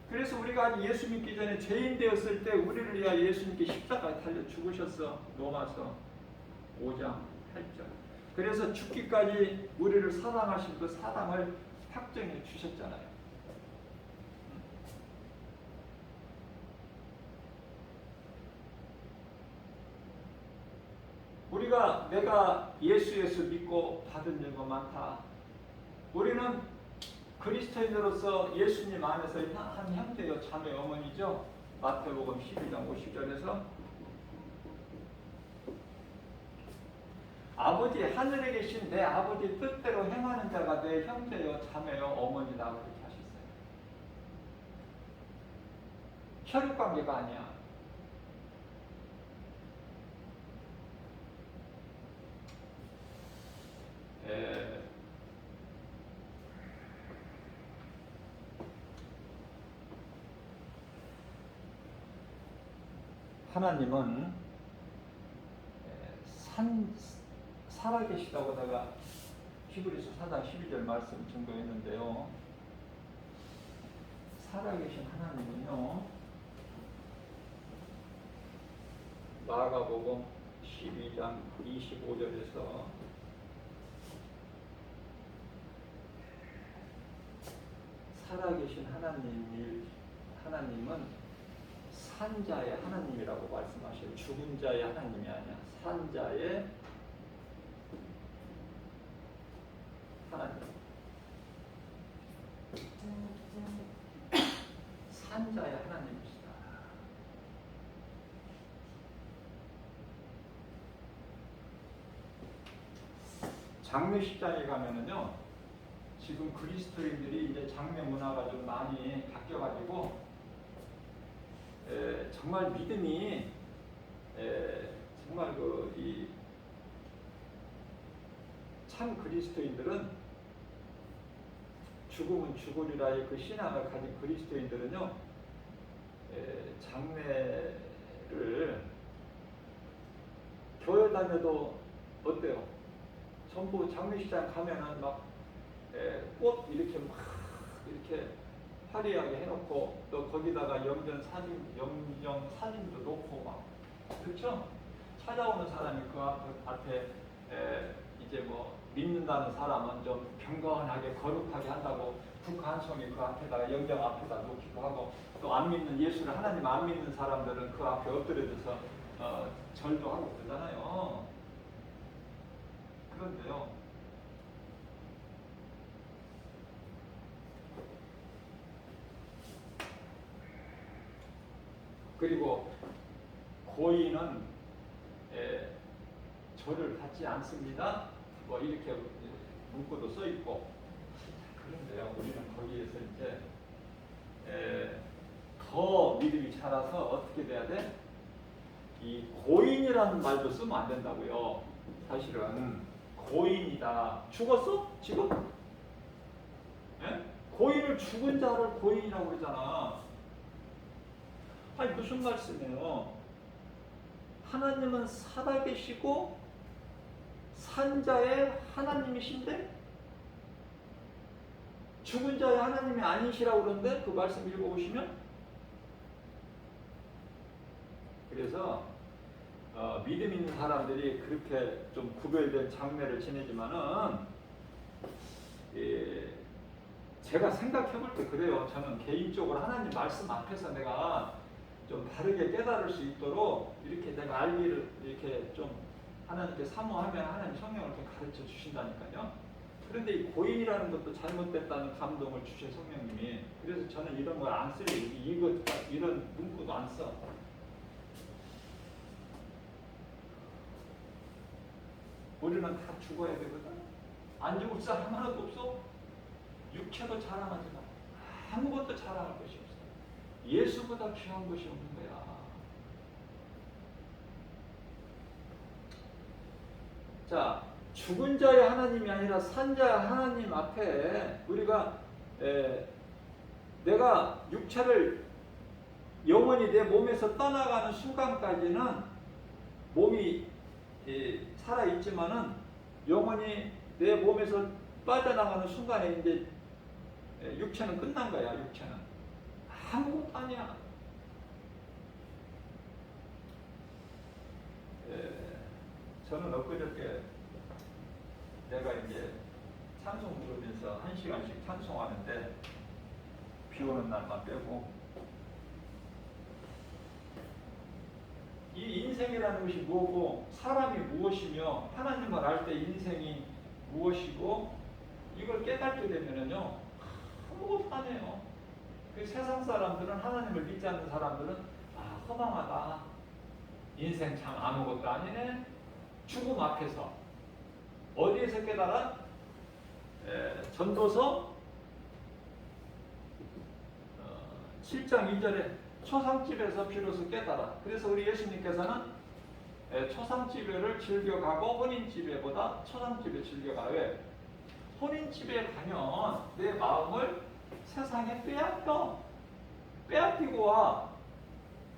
그래서 우리가 아직 예수 믿기 전에 죄인 되었을 때 우리를 위하여 예수님께 십자가에 달려 죽으셨어. 로마서 5장 8절. 그래서 죽기까지 우리를 사랑하신 그 사랑을 확정해 주셨잖아요. 내가 예수 믿고 받은 거 많다. 우리는 그리스도인으로서 예수님 안에서 한 형제요 자매 어머니죠. 마태복음 12장 50절에서 아버지 하늘에 계신 내 아버지 뜻대로 행하는 자가 내 형제요 자매요 어머니다 그렇게 하셨어요. 혈육 관계가 아니야. 하나님은 살아계시다고 내가 히브리서 4장 12절 말씀 증거했는데요. 살아계신 하나님은요. 마가복음 12장 25절에서 살아계신 하나님은 산자의 하나님이라고 말씀하셔요. 죽은 자의 하나님이 아니야. 산자의 하나님. 산자의 하나님이시다. 장례식장에 가면은요, 지금 그리스도인들이 이제 장례 문화가 좀 많이 바뀌어가지고 정말 믿음이 정말 참 그리스도인들은 죽음은 죽으리라의 그 신앙을 가진 그리스도인들은요 장례를 교회 다녀도 어때요? 전부 장례식장 가면은 막 꽃 이렇게 막 이렇게 화려하게 해놓고 또 거기다가 영정 사진도 놓고 막 그렇죠? 찾아오는 사람이 그 앞에 이제 뭐 믿는다는 사람은 좀 경건하게 거룩하게 한다고 북 한 송이 그 앞에다가 영정 앞에다 놓기도 하고 또 안 믿는 예수를 하나님 안 믿는 사람들은 그 앞에 엎드려져서 절도 하고 그러잖아요. 그런데요. 그리고 고인은 절을 받지 않습니다. 뭐 이렇게 문구도 써 있고 그런데요. 우리는 거기에서 이제 더 믿음이 자라서 어떻게 돼야 돼? 이 고인이라는 말도 쓰면 안 된다고요. 사실은 고인이다. 죽었어? 지금? 예? 고인을 죽은 자를 고인이라고 그러잖아. 아니 무슨 말씀이에요? 하나님은 살아계시고 산자의 하나님이신데 죽은 자의 하나님이 아니시라고 그러는데 그 말씀 읽어보시면 그래서 믿음 있는 사람들이 그렇게 좀 구별된 장례를 지내지만은 제가 생각해볼 때 그래요. 저는 개인적으로 하나님 말씀 앞에서 내가 좀 바르게 깨달을 수 있도록 이렇게 내가 알기를 이렇게 좀 하나님께 사모하면 하나님 성령을 이렇게 가르쳐 주신다니까요. 그런데 이 고인이라는 것도 잘못됐다는 감동을 주신 성령님이 그래서 저는 이런 걸 안 쓰려 이런 문구도 안 써. 우리는 다 죽어야 되거든. 안 죽을 사람 하나도 없어. 육체도 자랑하지 마. 아무것도 자랑할 것이 없어. 예수보다 귀한 것이 없는 거야. 자, 죽은 자의 하나님이 아니라 산 자의 하나님 앞에 우리가 내가 육체를 영원히 내 몸에서 떠나가는 순간까지는 몸이 살아있지만은 영원히 내 몸에서 빠져나가는 순간에 이제 육체는 끝난 거야. 육체는 아무것도 아니야. 저는 엊그저께 내가 이제 찬송 부르면서 1시간씩 찬송하는데 비 오는 날만 빼고 이 인생이라는 것이 뭐고 사람이 무엇이며 하나님을 알 때 인생이 무엇이고 이걸 깨닫게 되면은요 아무것도 아니에요. 그 세상 사람들은, 하나님을 믿지 않는 사람들은 허망하다, 인생 참 아무것도 아니네, 죽음 앞에서. 어디에서 깨달아? 전도서 7장 2절에 초상집에서 비로소 깨달아. 그래서 우리 예수님께서는 초상집에를 즐겨가고 혼인집에보다 초상집에 즐겨가. 왜? 혼인집에 가면 내 마음을 세상에 빼앗기고 와.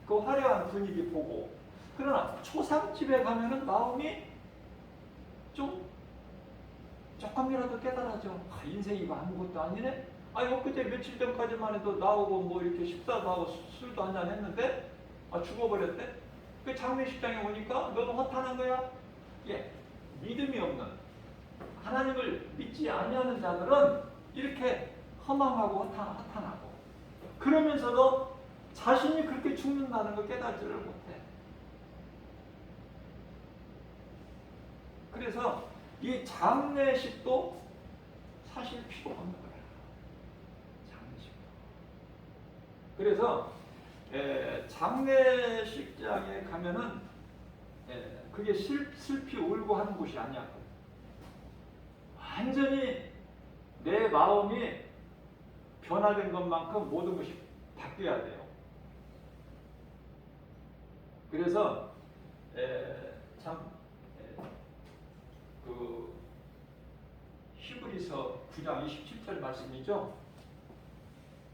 그 화려한 분위기 보고. 그러나 초상집에 가면은 마음이 조금이라도 깨달아져. 인생이 이거 아무것도 아니네? 엊그제 며칠 전까지만 해도 나오고 뭐 이렇게 식사도 하고 술도 한잔 했는데 죽어버렸대? 그 장례식장에 오니까 너무 허탄한 거야? 믿음이 없는, 하나님을 믿지 아니하는 자들은 이렇게 허망하고 허탄하고, 그러면서도 자신이 그렇게 죽는다는 걸 깨달지를 못해. 그래서 이 장례식도 사실 필요 없는 거야. 장례식도. 그래서 장례식장에 가면은 그게 슬피 울고 하는 곳이 아니야. 완전히 내 마음이 변화된 것만큼 모든 것이 바뀌어야 돼요. 그래서 히브리서 9장 27절 말씀이죠.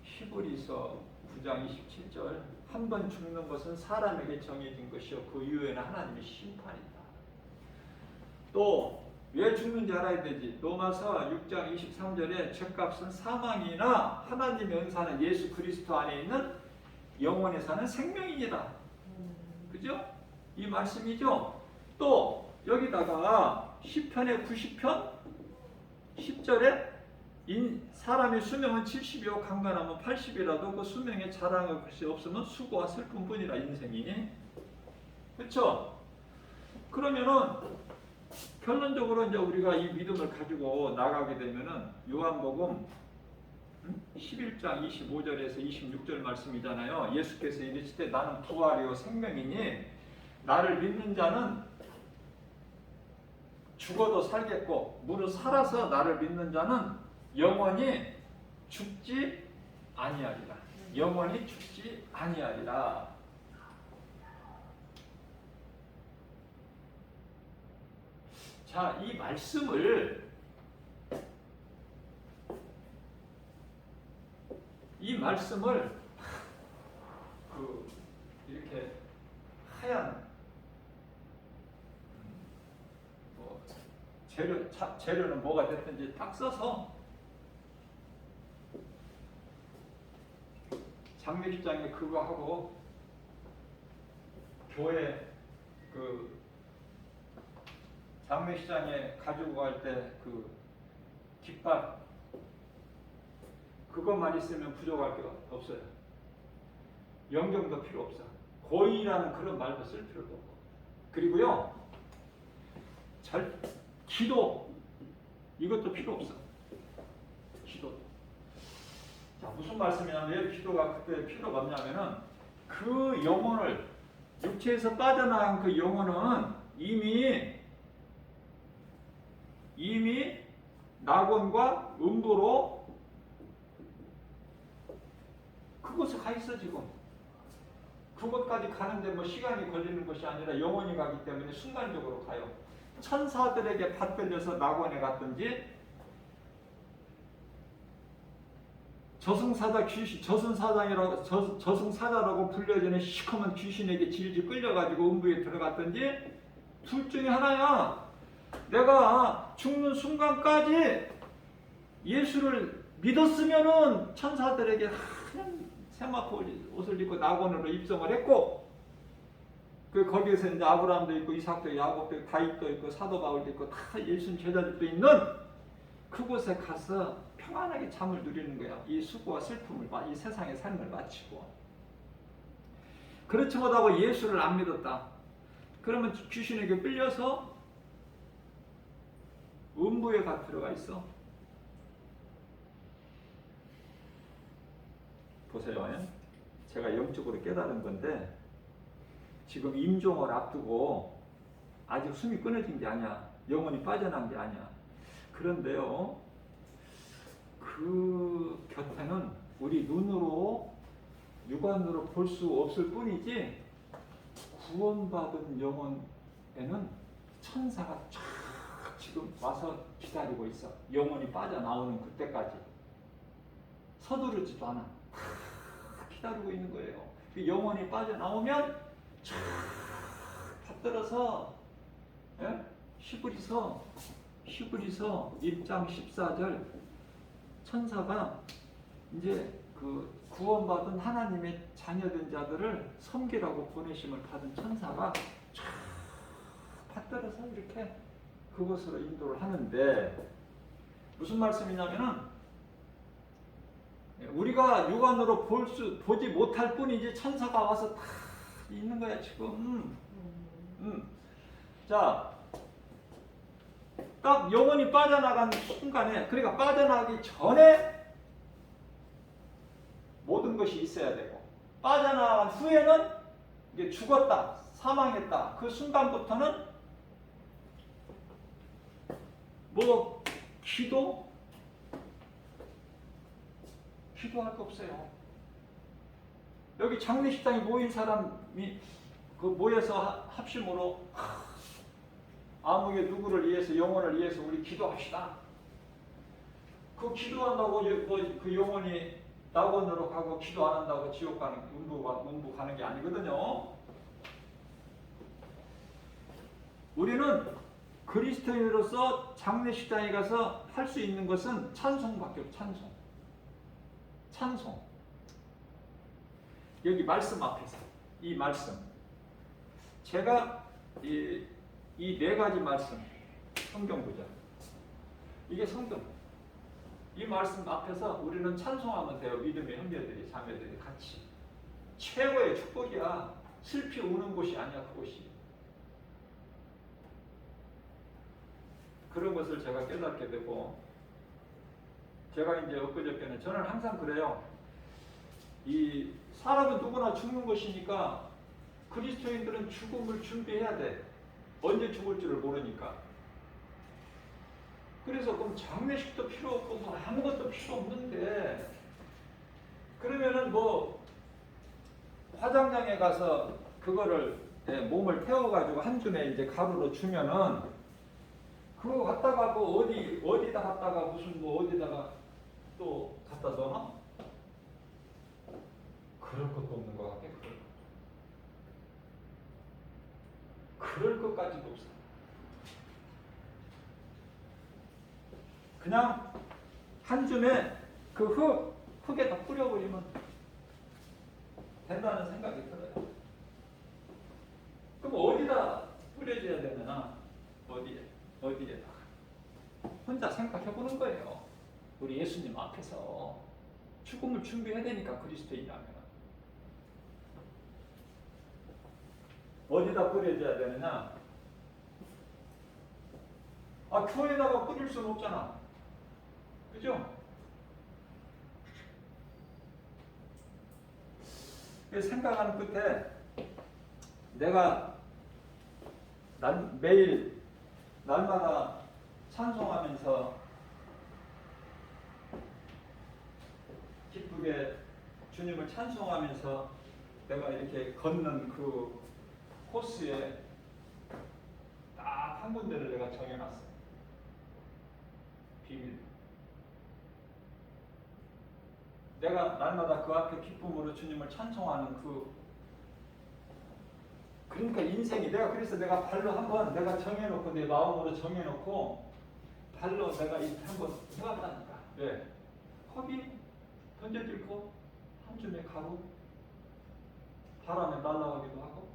히브리서 9장 27절, 한 번 죽는 것은 사람에게 정해진 것이요 그 이후에는 하나님의 심판이다. 또 왜 죽는지 알아야 되지. 로마서 6장 23절에 죄값은 사망이나 하나님의 은사는 예수 그리스도 안에 있는 영원에 사는 생명이니라. 그죠? 이 말씀이죠. 또 여기다가 시편의 90편 10절에 사람의 수명은 70이요 강건하면 80이라도 그 수명에 자랑할 것이 없으면 수고와 슬픔뿐이라. 인생이. 그렇죠? 그러면은 결론적으로 이제 우리가 이 믿음을 가지고 나가게 되면은 요한복음 11장 25절에서 26절 말씀이잖아요. 예수께서 이르시되 나는 부활이요 생명이니 나를 믿는 자는 죽어도 살겠고 무릇 살아서 나를 믿는 자는 영원히 죽지 아니하리라. 영원히 죽지 아니하리라. 자, 이 말씀을 이렇게 하얀 재료는 뭐가 됐든지 딱 써서 장례식장에 그거 하고 교회 장례식장에 가지고 갈 때 깃발 그것만 있으면 부족할 게 없어요. 영경도 필요 없어. 고인이라는 그런 말도 쓸 필요도 없고. 그리고요, 기도 이것도 필요 없어. 기도. 자, 무슨 말씀이냐면 왜 기도가 그때 필요가 없냐면은 그 영혼을 육체에서 빠져나간 그 영혼은 이미 낙원과 음부로 그곳에 가 있어. 지금 그곳까지 가는데 뭐 시간이 걸리는 것이 아니라 영원히 가기 때문에 순간적으로 가요. 천사들에게 받들려서 낙원에 갔든지 저승사자라고 불려지는 시커먼 귀신에게 질질 끌려가지고 음부에 들어갔든지 둘 중에 하나야. 내가 죽는 순간까지 예수를 믿었으면은 천사들에게 하얀 세마포 옷을 입고 낙원으로 입성을 했고, 거기에서 이제 아브라함도 있고 이삭도 있고 야곱도 있고 다윗도 있고 사도 바울도 있고 다 예수님 제자들도 있는 그곳에 가서 평안하게 잠을 누리는 거야. 이 수고와 슬픔을, 이 세상의 삶을 마치고. 그렇지 못하고 예수를 안 믿었다. 그러면 귀신에게 끌려서 음부에 들어가 있어. 보세요. 제가 영적으로 깨달은 건데 지금 임종을 앞두고 아직 숨이 끊어진 게 아니야. 영혼이 빠져난 게 아니야. 그런데요, 그 곁에는 우리 눈으로 육안으로 볼 수 없을 뿐이지 구원받은 영혼에는 천사가 쫙 지금 와서 기다리고 있어. 영혼이 빠져나오는 그때까지 서두르지도 않아. 기다리고 있는 거예요. 그 영혼이 빠져나오면 쫙 받들어서, 예? 히브리서 1장 14절 천사가 이제 그 구원받은 하나님의 자녀된 자들을 섬기라고 보내심을 받은 천사가 쫙 받들어서 이렇게 그곳으로 인도를 하는데, 무슨 말씀이냐면은 우리가 육안으로 보지 못할 뿐이지 천사가 와서 다 있는 거야 지금. 자, 딱 영혼이 빠져나간 순간에, 그러니까 빠져나가기 전에 모든 것이 있어야 되고, 빠져나간 후에는 이게 죽었다, 사망했다. 그 순간부터는 뭐 기도할 거 없어요. 여기 장례식장에 모인 사람이 그 모여서 합심으로 아무개 누구를 위해서, 영혼을 위해서 우리 기도합시다. 그 기도한다고 그 영혼이 낙원으로 가고 기도 안 한다고 지옥 가는, 음부 가는 게 아니거든요. 우리는 그리스도인으로서 장례식장에 가서 할 수 있는 것은 찬송밖에 없어요. 찬송. 여기 말씀 앞에서 이 말씀, 제가 이 네 가지 말씀, 성경 구절, 이게 성경. 이 말씀 앞에서 우리는 찬송하면 돼요. 믿음의 형제들이, 자매들이 같이. 최고의 축복이야. 슬피 우는 곳이 아니야, 그곳이. 그런 것을 제가 깨닫게 되고, 제가 이제 엊그저께는, 저는 항상 그래요. 이 사람은 누구나 죽는 것이니까 그리스도인들은 죽음을 준비해야 돼. 언제 죽을 줄을 모르니까. 그래서 그럼 장례식도 필요 없고 뭐 아무것도 필요 없는데, 그러면은 뭐 화장장에 가서 그거를 몸을 태워가지고 한 줌에 이제 가루로 주면은 그거 갖다가 뭐 어디다 갖다가 무슨 뭐 어디다가 또 갖다 넣나? 그럴 것도 없는 것 같아. 그럴 것까지도 없어. 그냥 한 줌에 그 흙에다 뿌려버리면 된다는 생각이 들어요. 그럼 어디다 뿌려줘야 되나? 어디에다가? 혼자 생각해보는 거예요. 우리 예수님 앞에서 죽음을 준비해야 되니까, 그리스도인이라면. 어디다 뿌려줘야 되느냐? 교회에다가 뿌릴 수는 없잖아. 그죠? 생각하는 끝에 내가 매일 날마다 찬송하면서 기쁘게 주님을 찬송하면서 내가 이렇게 걷는 그 코스에 딱 한 군데를 내가 정해놨어요. 비밀. 내가 날마다 그 앞에 기쁨으로 주님을 찬송하는 그러니까 인생이, 그래서 내가 발로 한번 내가 정해놓고, 내 마음으로 정해놓고 발로 내가 이렇게 한번 해봤다니까. 왜? 거기 던져들고 한 줌의 가루 바람에 날아가기도 하고.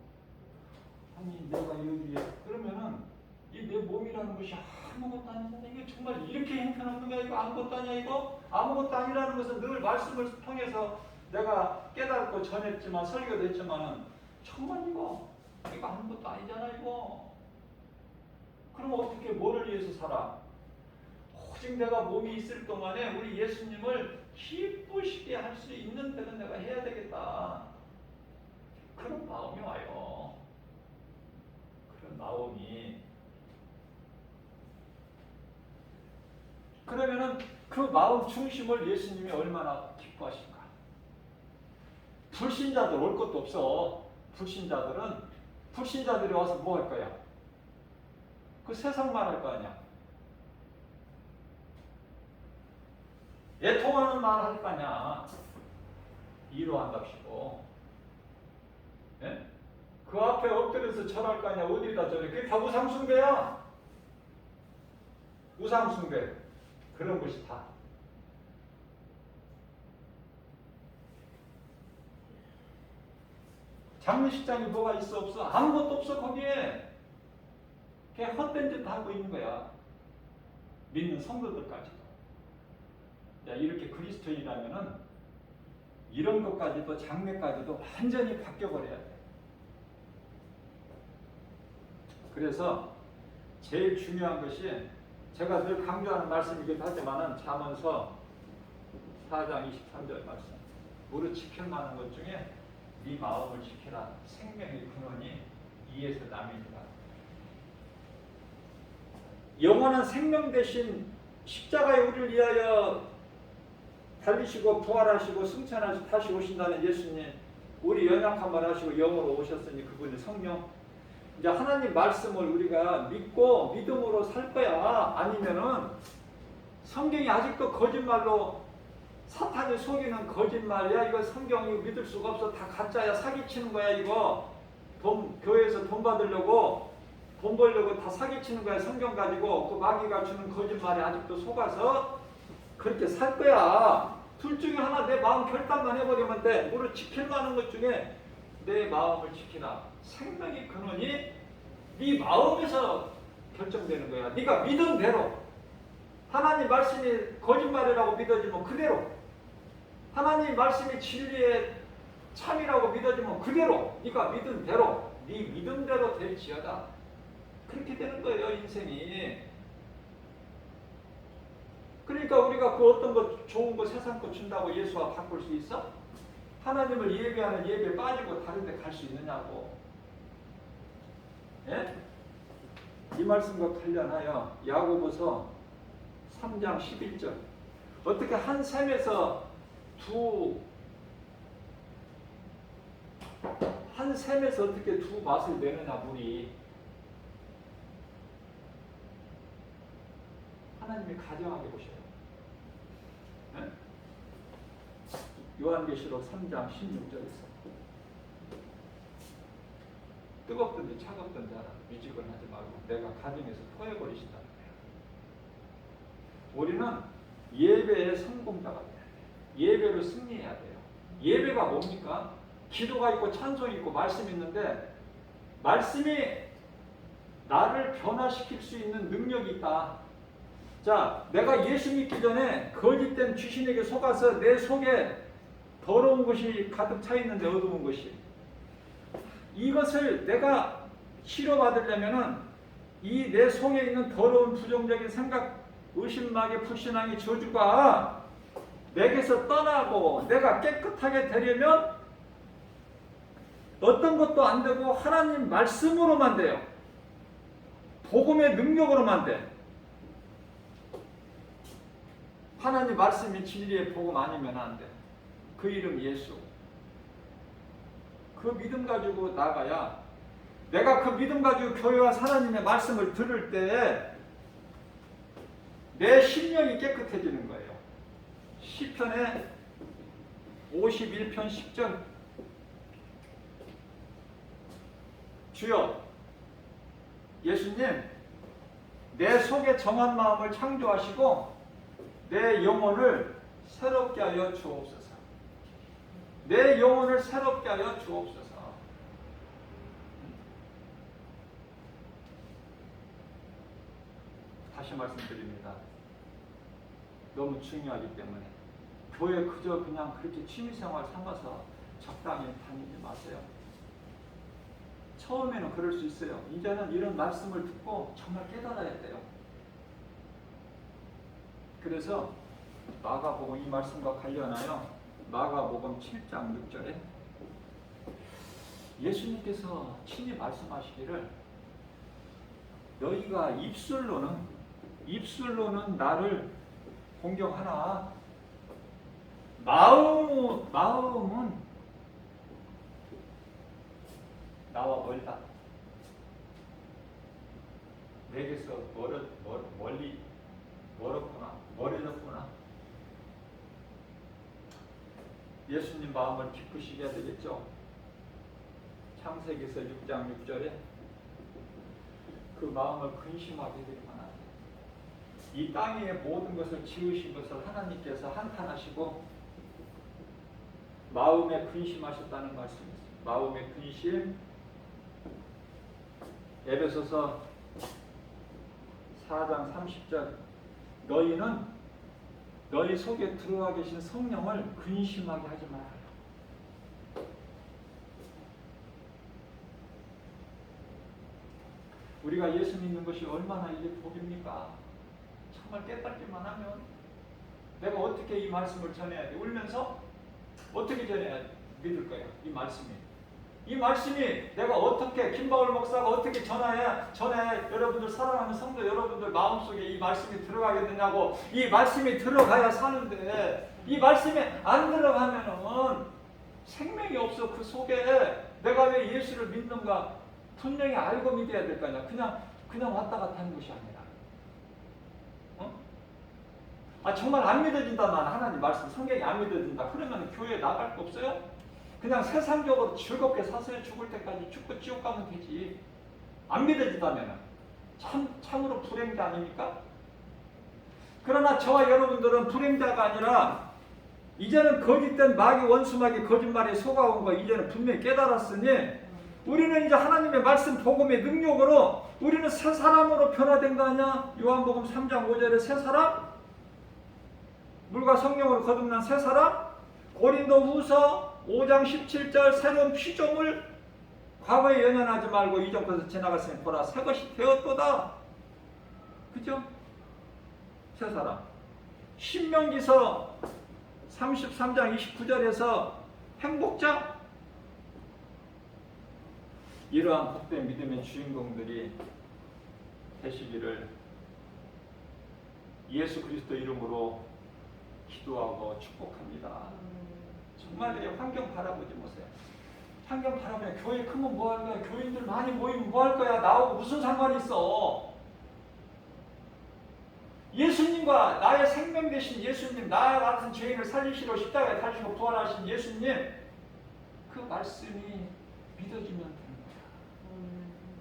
아니 내가 여기에 그러면은 이 내 몸이라는 것이 아무것도 아니잖아. 이게 정말 이렇게 형편없는 거야. 이거 아무것도 아니야. 이거 아무것도 아니라는 것은 늘 말씀을 통해서 내가 깨닫고 전했지만, 설교도 했지만은 정말 이거 아무것도 아니잖아. 이거. 그럼 어떻게, 뭐를 위해서 살아? 오직 내가 몸이 있을 동안에 우리 예수님을 기쁘시게 할 수 있는 데는 내가 해야 되겠다. 그런 마음이 와요. 그런 마음이. 그러면은 그 마음 중심을 예수님이 얼마나 기뻐하실까? 불신자들 올 것도 없어. 불신자들이 와서 뭐 할 거야? 그 세상만 할 거 아니야. 애통하는 말 할 거 아니야. 위로한답시고. 예? 그 앞에 엎드려서 절할 거 아니야. 어디다 절해? 그게 다 우상숭배야. 우상숭배. 그런 것이 다. 장례식장이 뭐가 있어 없어? 아무것도 없어 거기에. 그냥 헛된 짓 하고 있는 거야. 믿는 성도들까지도. 야, 이렇게 그리스도인이라면은 이런 것까지도 장례까지도 완전히 바뀌어버려야 돼. 그래서 제일 중요한 것이 제가 늘 강조하는 말씀이기도 하지만은 잠언서 4장 23절 말씀. 무릇 지킬 만한 것 중에 네 마음을 지키라. 생명의 근원이 이에서 남이니라. 영원한 생명 대신 십자가에 우리를 위하여 달리시고 부활하시고 승천하시고 다시 오신다는 예수님, 우리 연약한 말 하시고 영으로 오셨으니 그분이 성령. 이제 하나님 말씀을 우리가 믿고 믿음으로 살 거야. 아니면은 성경이 아직도 거짓말로 사탄이 속이는 거짓말이야. 이거 성경이 믿을 수가 없어. 다 가짜야. 사기치는 거야 이거. 교회에서 돈 받으려고 돈 벌려고 다 사기치는 거야. 성경 가지고 그 마귀가 주는 거짓말에 아직도 속아서 그렇게 살 거야. 둘 중에 하나 내 마음 결단만 해버리면 돼. 무릇 지킬 만한 것 중에 내 마음을 지키라. 생명의 근원이 네 마음에서 결정되는 거야. 네가 믿은 대로. 하나님 말씀이 거짓말이라고 믿어지면 그대로. 하나님 말씀이 진리의 참이라고 믿어지면 그대로. 네가 믿은 대로. 네 믿은 대로 될지어다. 그렇게 되는 거예요 인생이. 그러니까 우리가 그 어떤 것 좋은 거 세상 거 준다고 예수와 바꿀 수 있어? 하나님을 예배하는 예배에 빠지고 다른 데 갈 수 있느냐고. 예? 이 말씀과 관련하여 야고보서 3장 11절. 어떻게 한 샘에서 어떻게 두 맛을 내느냐 물이. 하나님이 가정하게 보셔요. 네? 요한계시록 3장 16절에서 뜨겁든지 차갑든지 하라. 위직을 하지 말고 내가 가정에서 토해버리신다는 거예요. 우리는 예배의 성공자가 돼야 돼요. 예배로 승리해야 돼요. 예배가 뭡니까? 기도가 있고 찬송이 있고 말씀이 있는데 말씀이 나를 변화시킬 수 있는 능력이 있다. 자, 내가 예수 믿기 전에 거짓된 귀신에게 속아서 내 속에 더러운 것이 가득 차 있는데 어두운 것이. 이것을 내가 치료받으려면은 이 내 속에 있는 더러운 부정적인 생각, 의심마귀, 불신앙의 저주가 내게서 떠나고 내가 깨끗하게 되려면 어떤 것도 안 되고 하나님 말씀으로만 돼요. 복음의 능력으로만 돼. 하나님 말씀이 진리의 복음 아니면 안 돼. 그 이름 예수. 그 믿음 가지고 나가야, 내가 그 믿음 가지고 교회와 하나님의 말씀을 들을 때 내 심령이 깨끗해지는 거예요. 시편의 51편 10절. 주여, 예수님, 내 속에 정한 마음을 창조하시고 내 영혼을 새롭게 하여 주옵소서. 내 영혼을 새롭게 하여 주옵소서. 다시 말씀드립니다. 너무 중요하기 때문에 교회 그저 그냥 그렇게 취미생활 삼아서 적당히 다니지 마세요. 처음에는 그럴 수 있어요. 이제는 이런 말씀을 듣고 정말 깨달아야 돼요. 그래서 마가복음 이 말씀과 관련하여 마가복음 7장 6절에 예수님께서 친히 말씀하시기를 너희가 입술로는 나를 공경하나 마음은 나와 멀다. 내게서 멀어졌구나. 예수님 마음을 기쁘시게 해야 되겠죠. 창세기서 6장 6절에 그 마음을 근심하게 되기만 하세요. 이 땅의 모든 것을 지으신 것을 하나님께서 한탄하시고 마음에 근심하셨다는 말씀이었어요. 마음의 근심. 에베소서 4장 30절 너희는 너희 속에 들어와 계신 성령을 근심하게 하지 말아라. 우리가 예수 믿는 것이 얼마나 이게 복입니까? 정말 깨닫기만 하면 내가 어떻게 이 말씀을 전해야 돼? 울면서? 어떻게 전해야 믿을 거야? 이 말씀이 내가 어떻게 김바울 목사가 어떻게 전해 여러분들 사랑하는 성도 여러분들 마음속에 이 말씀이 들어가겠느냐고. 이 말씀이 들어가야 사는데 이 말씀이 안 들어가면은 생명이 없어. 그 속에 내가 왜 예수를 믿는가 분명히 알고 믿어야 될 거 아니야. 그냥 왔다 갔다 하는 것이 아니라. 정말 안 믿어진다. 난 하나님 말씀 성경이 안 믿어진다. 그러면 교회에 나갈 거 없어요? 그냥 세상적으로 즐겁게 사세요. 죽을 때까지 죽고 지옥 가면 되지. 안 믿어진다면 참으로 불행자 아닙니까? 그러나 저와 여러분들은 불행자가 아니라 이제는 거짓된 마귀 원수마귀 거짓말에 속아온 거 이제는 분명히 깨달았으니 우리는 이제 하나님의 말씀 복음의 능력으로 우리는 새 사람으로 변화된 거 아니야? 요한복음 3장 5절에 새 사람? 물과 성령으로 거듭난 새 사람? 고린도후서 5장 17절 새로운 피조물 과거에 연연하지 말고 이전 것을 지나갔으니 보라 새 것이 되었도다. 그죠? 새 사람. 신명기서 33장 29절에서 행복자. 이러한 복된 믿음의 주인공들이 되시기를 예수 그리스도 이름으로 기도하고 축복합니다. 정말 내 환경 바라보지 마세요. 환경 바라보면 교회 크면 뭐 할 거야? 교인들 많이 모이면 뭐 할 거야? 나하고 무슨 상관이 있어? 예수님과 나의 생명 되신 예수님, 나 같은 죄인을 살리시러 십자가에 달리시고 부활하신 예수님, 그 말씀이 믿어지면 되는 거야.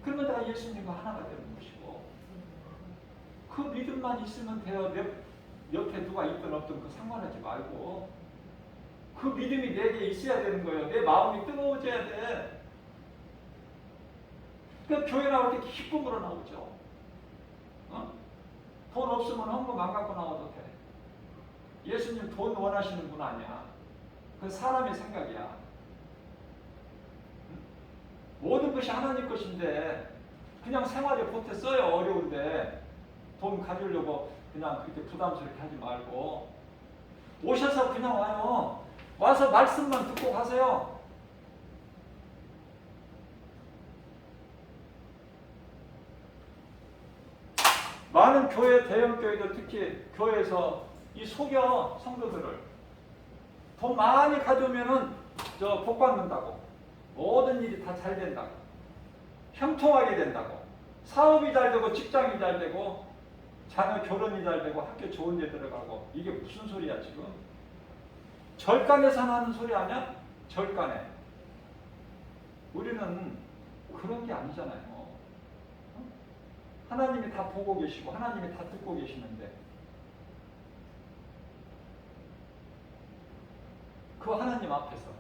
그러면 다 예수님과 하나가 되는 것이고, 그 믿음만 있으면 돼요. 옆에 누가 있든 없든 그 상관하지 말고 그 믿음이 내게 있어야 되는 거예요. 내 마음이 뜨거워져야 돼. 그 교회 나올 때 기쁨으로 나오죠. 돈 없으면 헌금 안 갖고 나와도 돼. 예수님 돈 원하시는 분 아니야. 그 사람의 생각이야. 모든 것이 하나님 것인데 그냥 생활에 보태 써요. 어려운데 돈 가지려고 그냥 그렇게 부담스럽게 하지 말고 오셔서 그냥 와요. 와서 말씀만 듣고 가세요. 많은 교회, 대형 교회들 특히 교회에서 이 속여 성도들을 돈 많이 가져오면은 복 받는다고, 모든 일이 다 잘 된다고, 형통하게 된다고, 사업이 잘 되고 직장이 잘 되고 자녀 결혼이 잘 되고 학교 좋은 데 들어가고. 이게 무슨 소리야 지금? 절간에서 하는 소리 아니야? 절간에. 우리는 그런 게 아니잖아요. 하나님이 다 보고 계시고 하나님이 다 듣고 계시는데 그 하나님 앞에서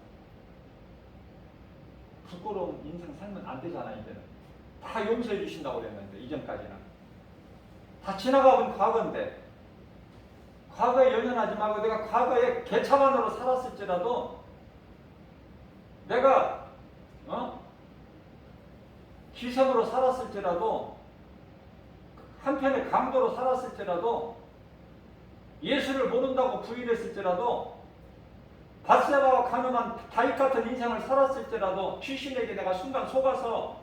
부끄러운 인생 살면 안 되잖아요. 이제는 다 용서해 주신다고 그랬는데 이전까지는 다 지나가본 과거인데 과거에 연연하지 말고 내가 과거에 개차반으로 살았을지라도 내가 기생으로 살았을지라도 한편의 강도로 살았을지라도 예수를 모른다고 부인했을지라도 밧세바와 가늠한 다윗 같은 인생을 살았을지라도 귀신에게 내가 순간 속아서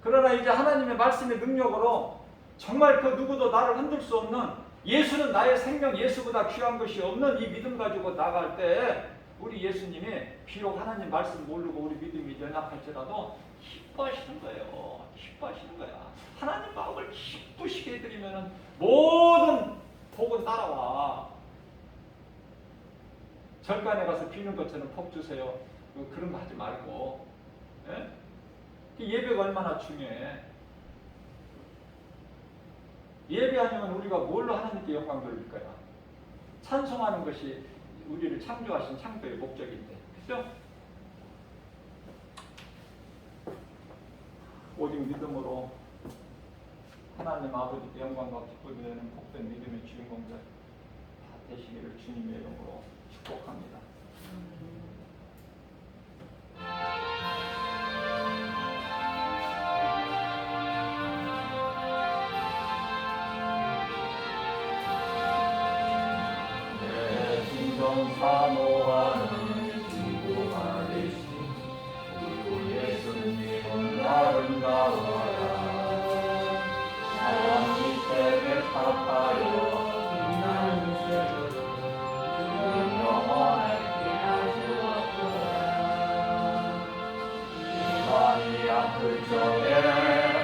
그러나 이제 하나님의 말씀의 능력으로 정말 그 누구도 나를 흔들 수 없는 예수는 나의 생명 예수보다 귀한 것이 없는 이 믿음 가지고 나갈 때 우리 예수님이 비록 하나님 말씀 모르고 우리 믿음이 연약할지라도 기뻐하시는 거예요. 기뻐하시는 거야. 하나님 마음을 기쁘시게 해드리면 모든 복은 따라와. 절간에 가서 비는 것처럼 복 주세요. 그런 거 하지 말고. 예? 예배가 얼마나 중요해. 예배 아니면 우리가 뭘로 하나님께 영광 돌릴 거야? 찬송하는 것이 우리를 창조하신 창조의 목적인데, 그죠? 오직 믿음으로 하나님 아버지께 영광과 기쁨이 되는 복된 믿음의 주인공들 다 되시기를 주님의 이름으로 축복합니다. 내 심정 사모하는 친구가 되신 우리 예수님은 아름다워라. 사랑 밑에 배탑하여 빛나는 새로 주는 영원하게 하주 없도다. 많이 아플 적에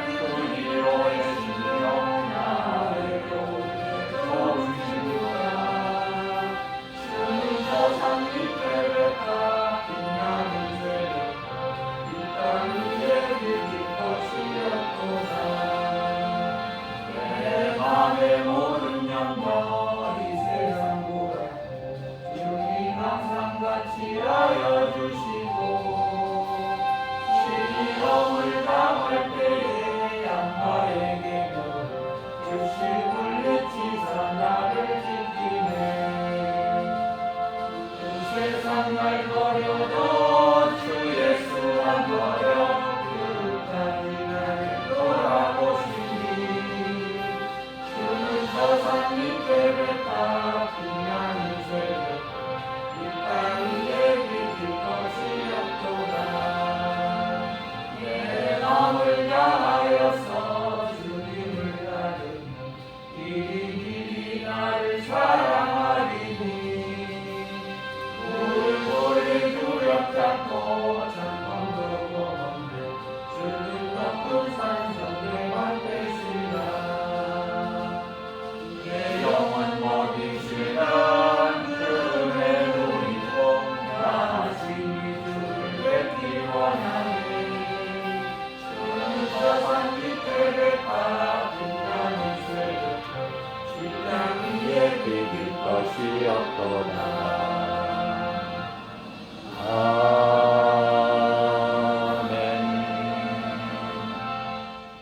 그 위로의 신령 나를 도우신 거야. 주는 저산 밑에 배타 빛나는 새로 이 땅 위에 빛이 것이었도다. 내 맘의 모든 영광 이 세상보다 주님 항상 같이 하여 주시고 시험을 당할 때에 양파에게 주식을 내치사 나를 지키네. 온 세상 날 버려도 주 예수 안 버려 끝까지 나를 돌아보시니 주는 저산 밑에 배타 빛나는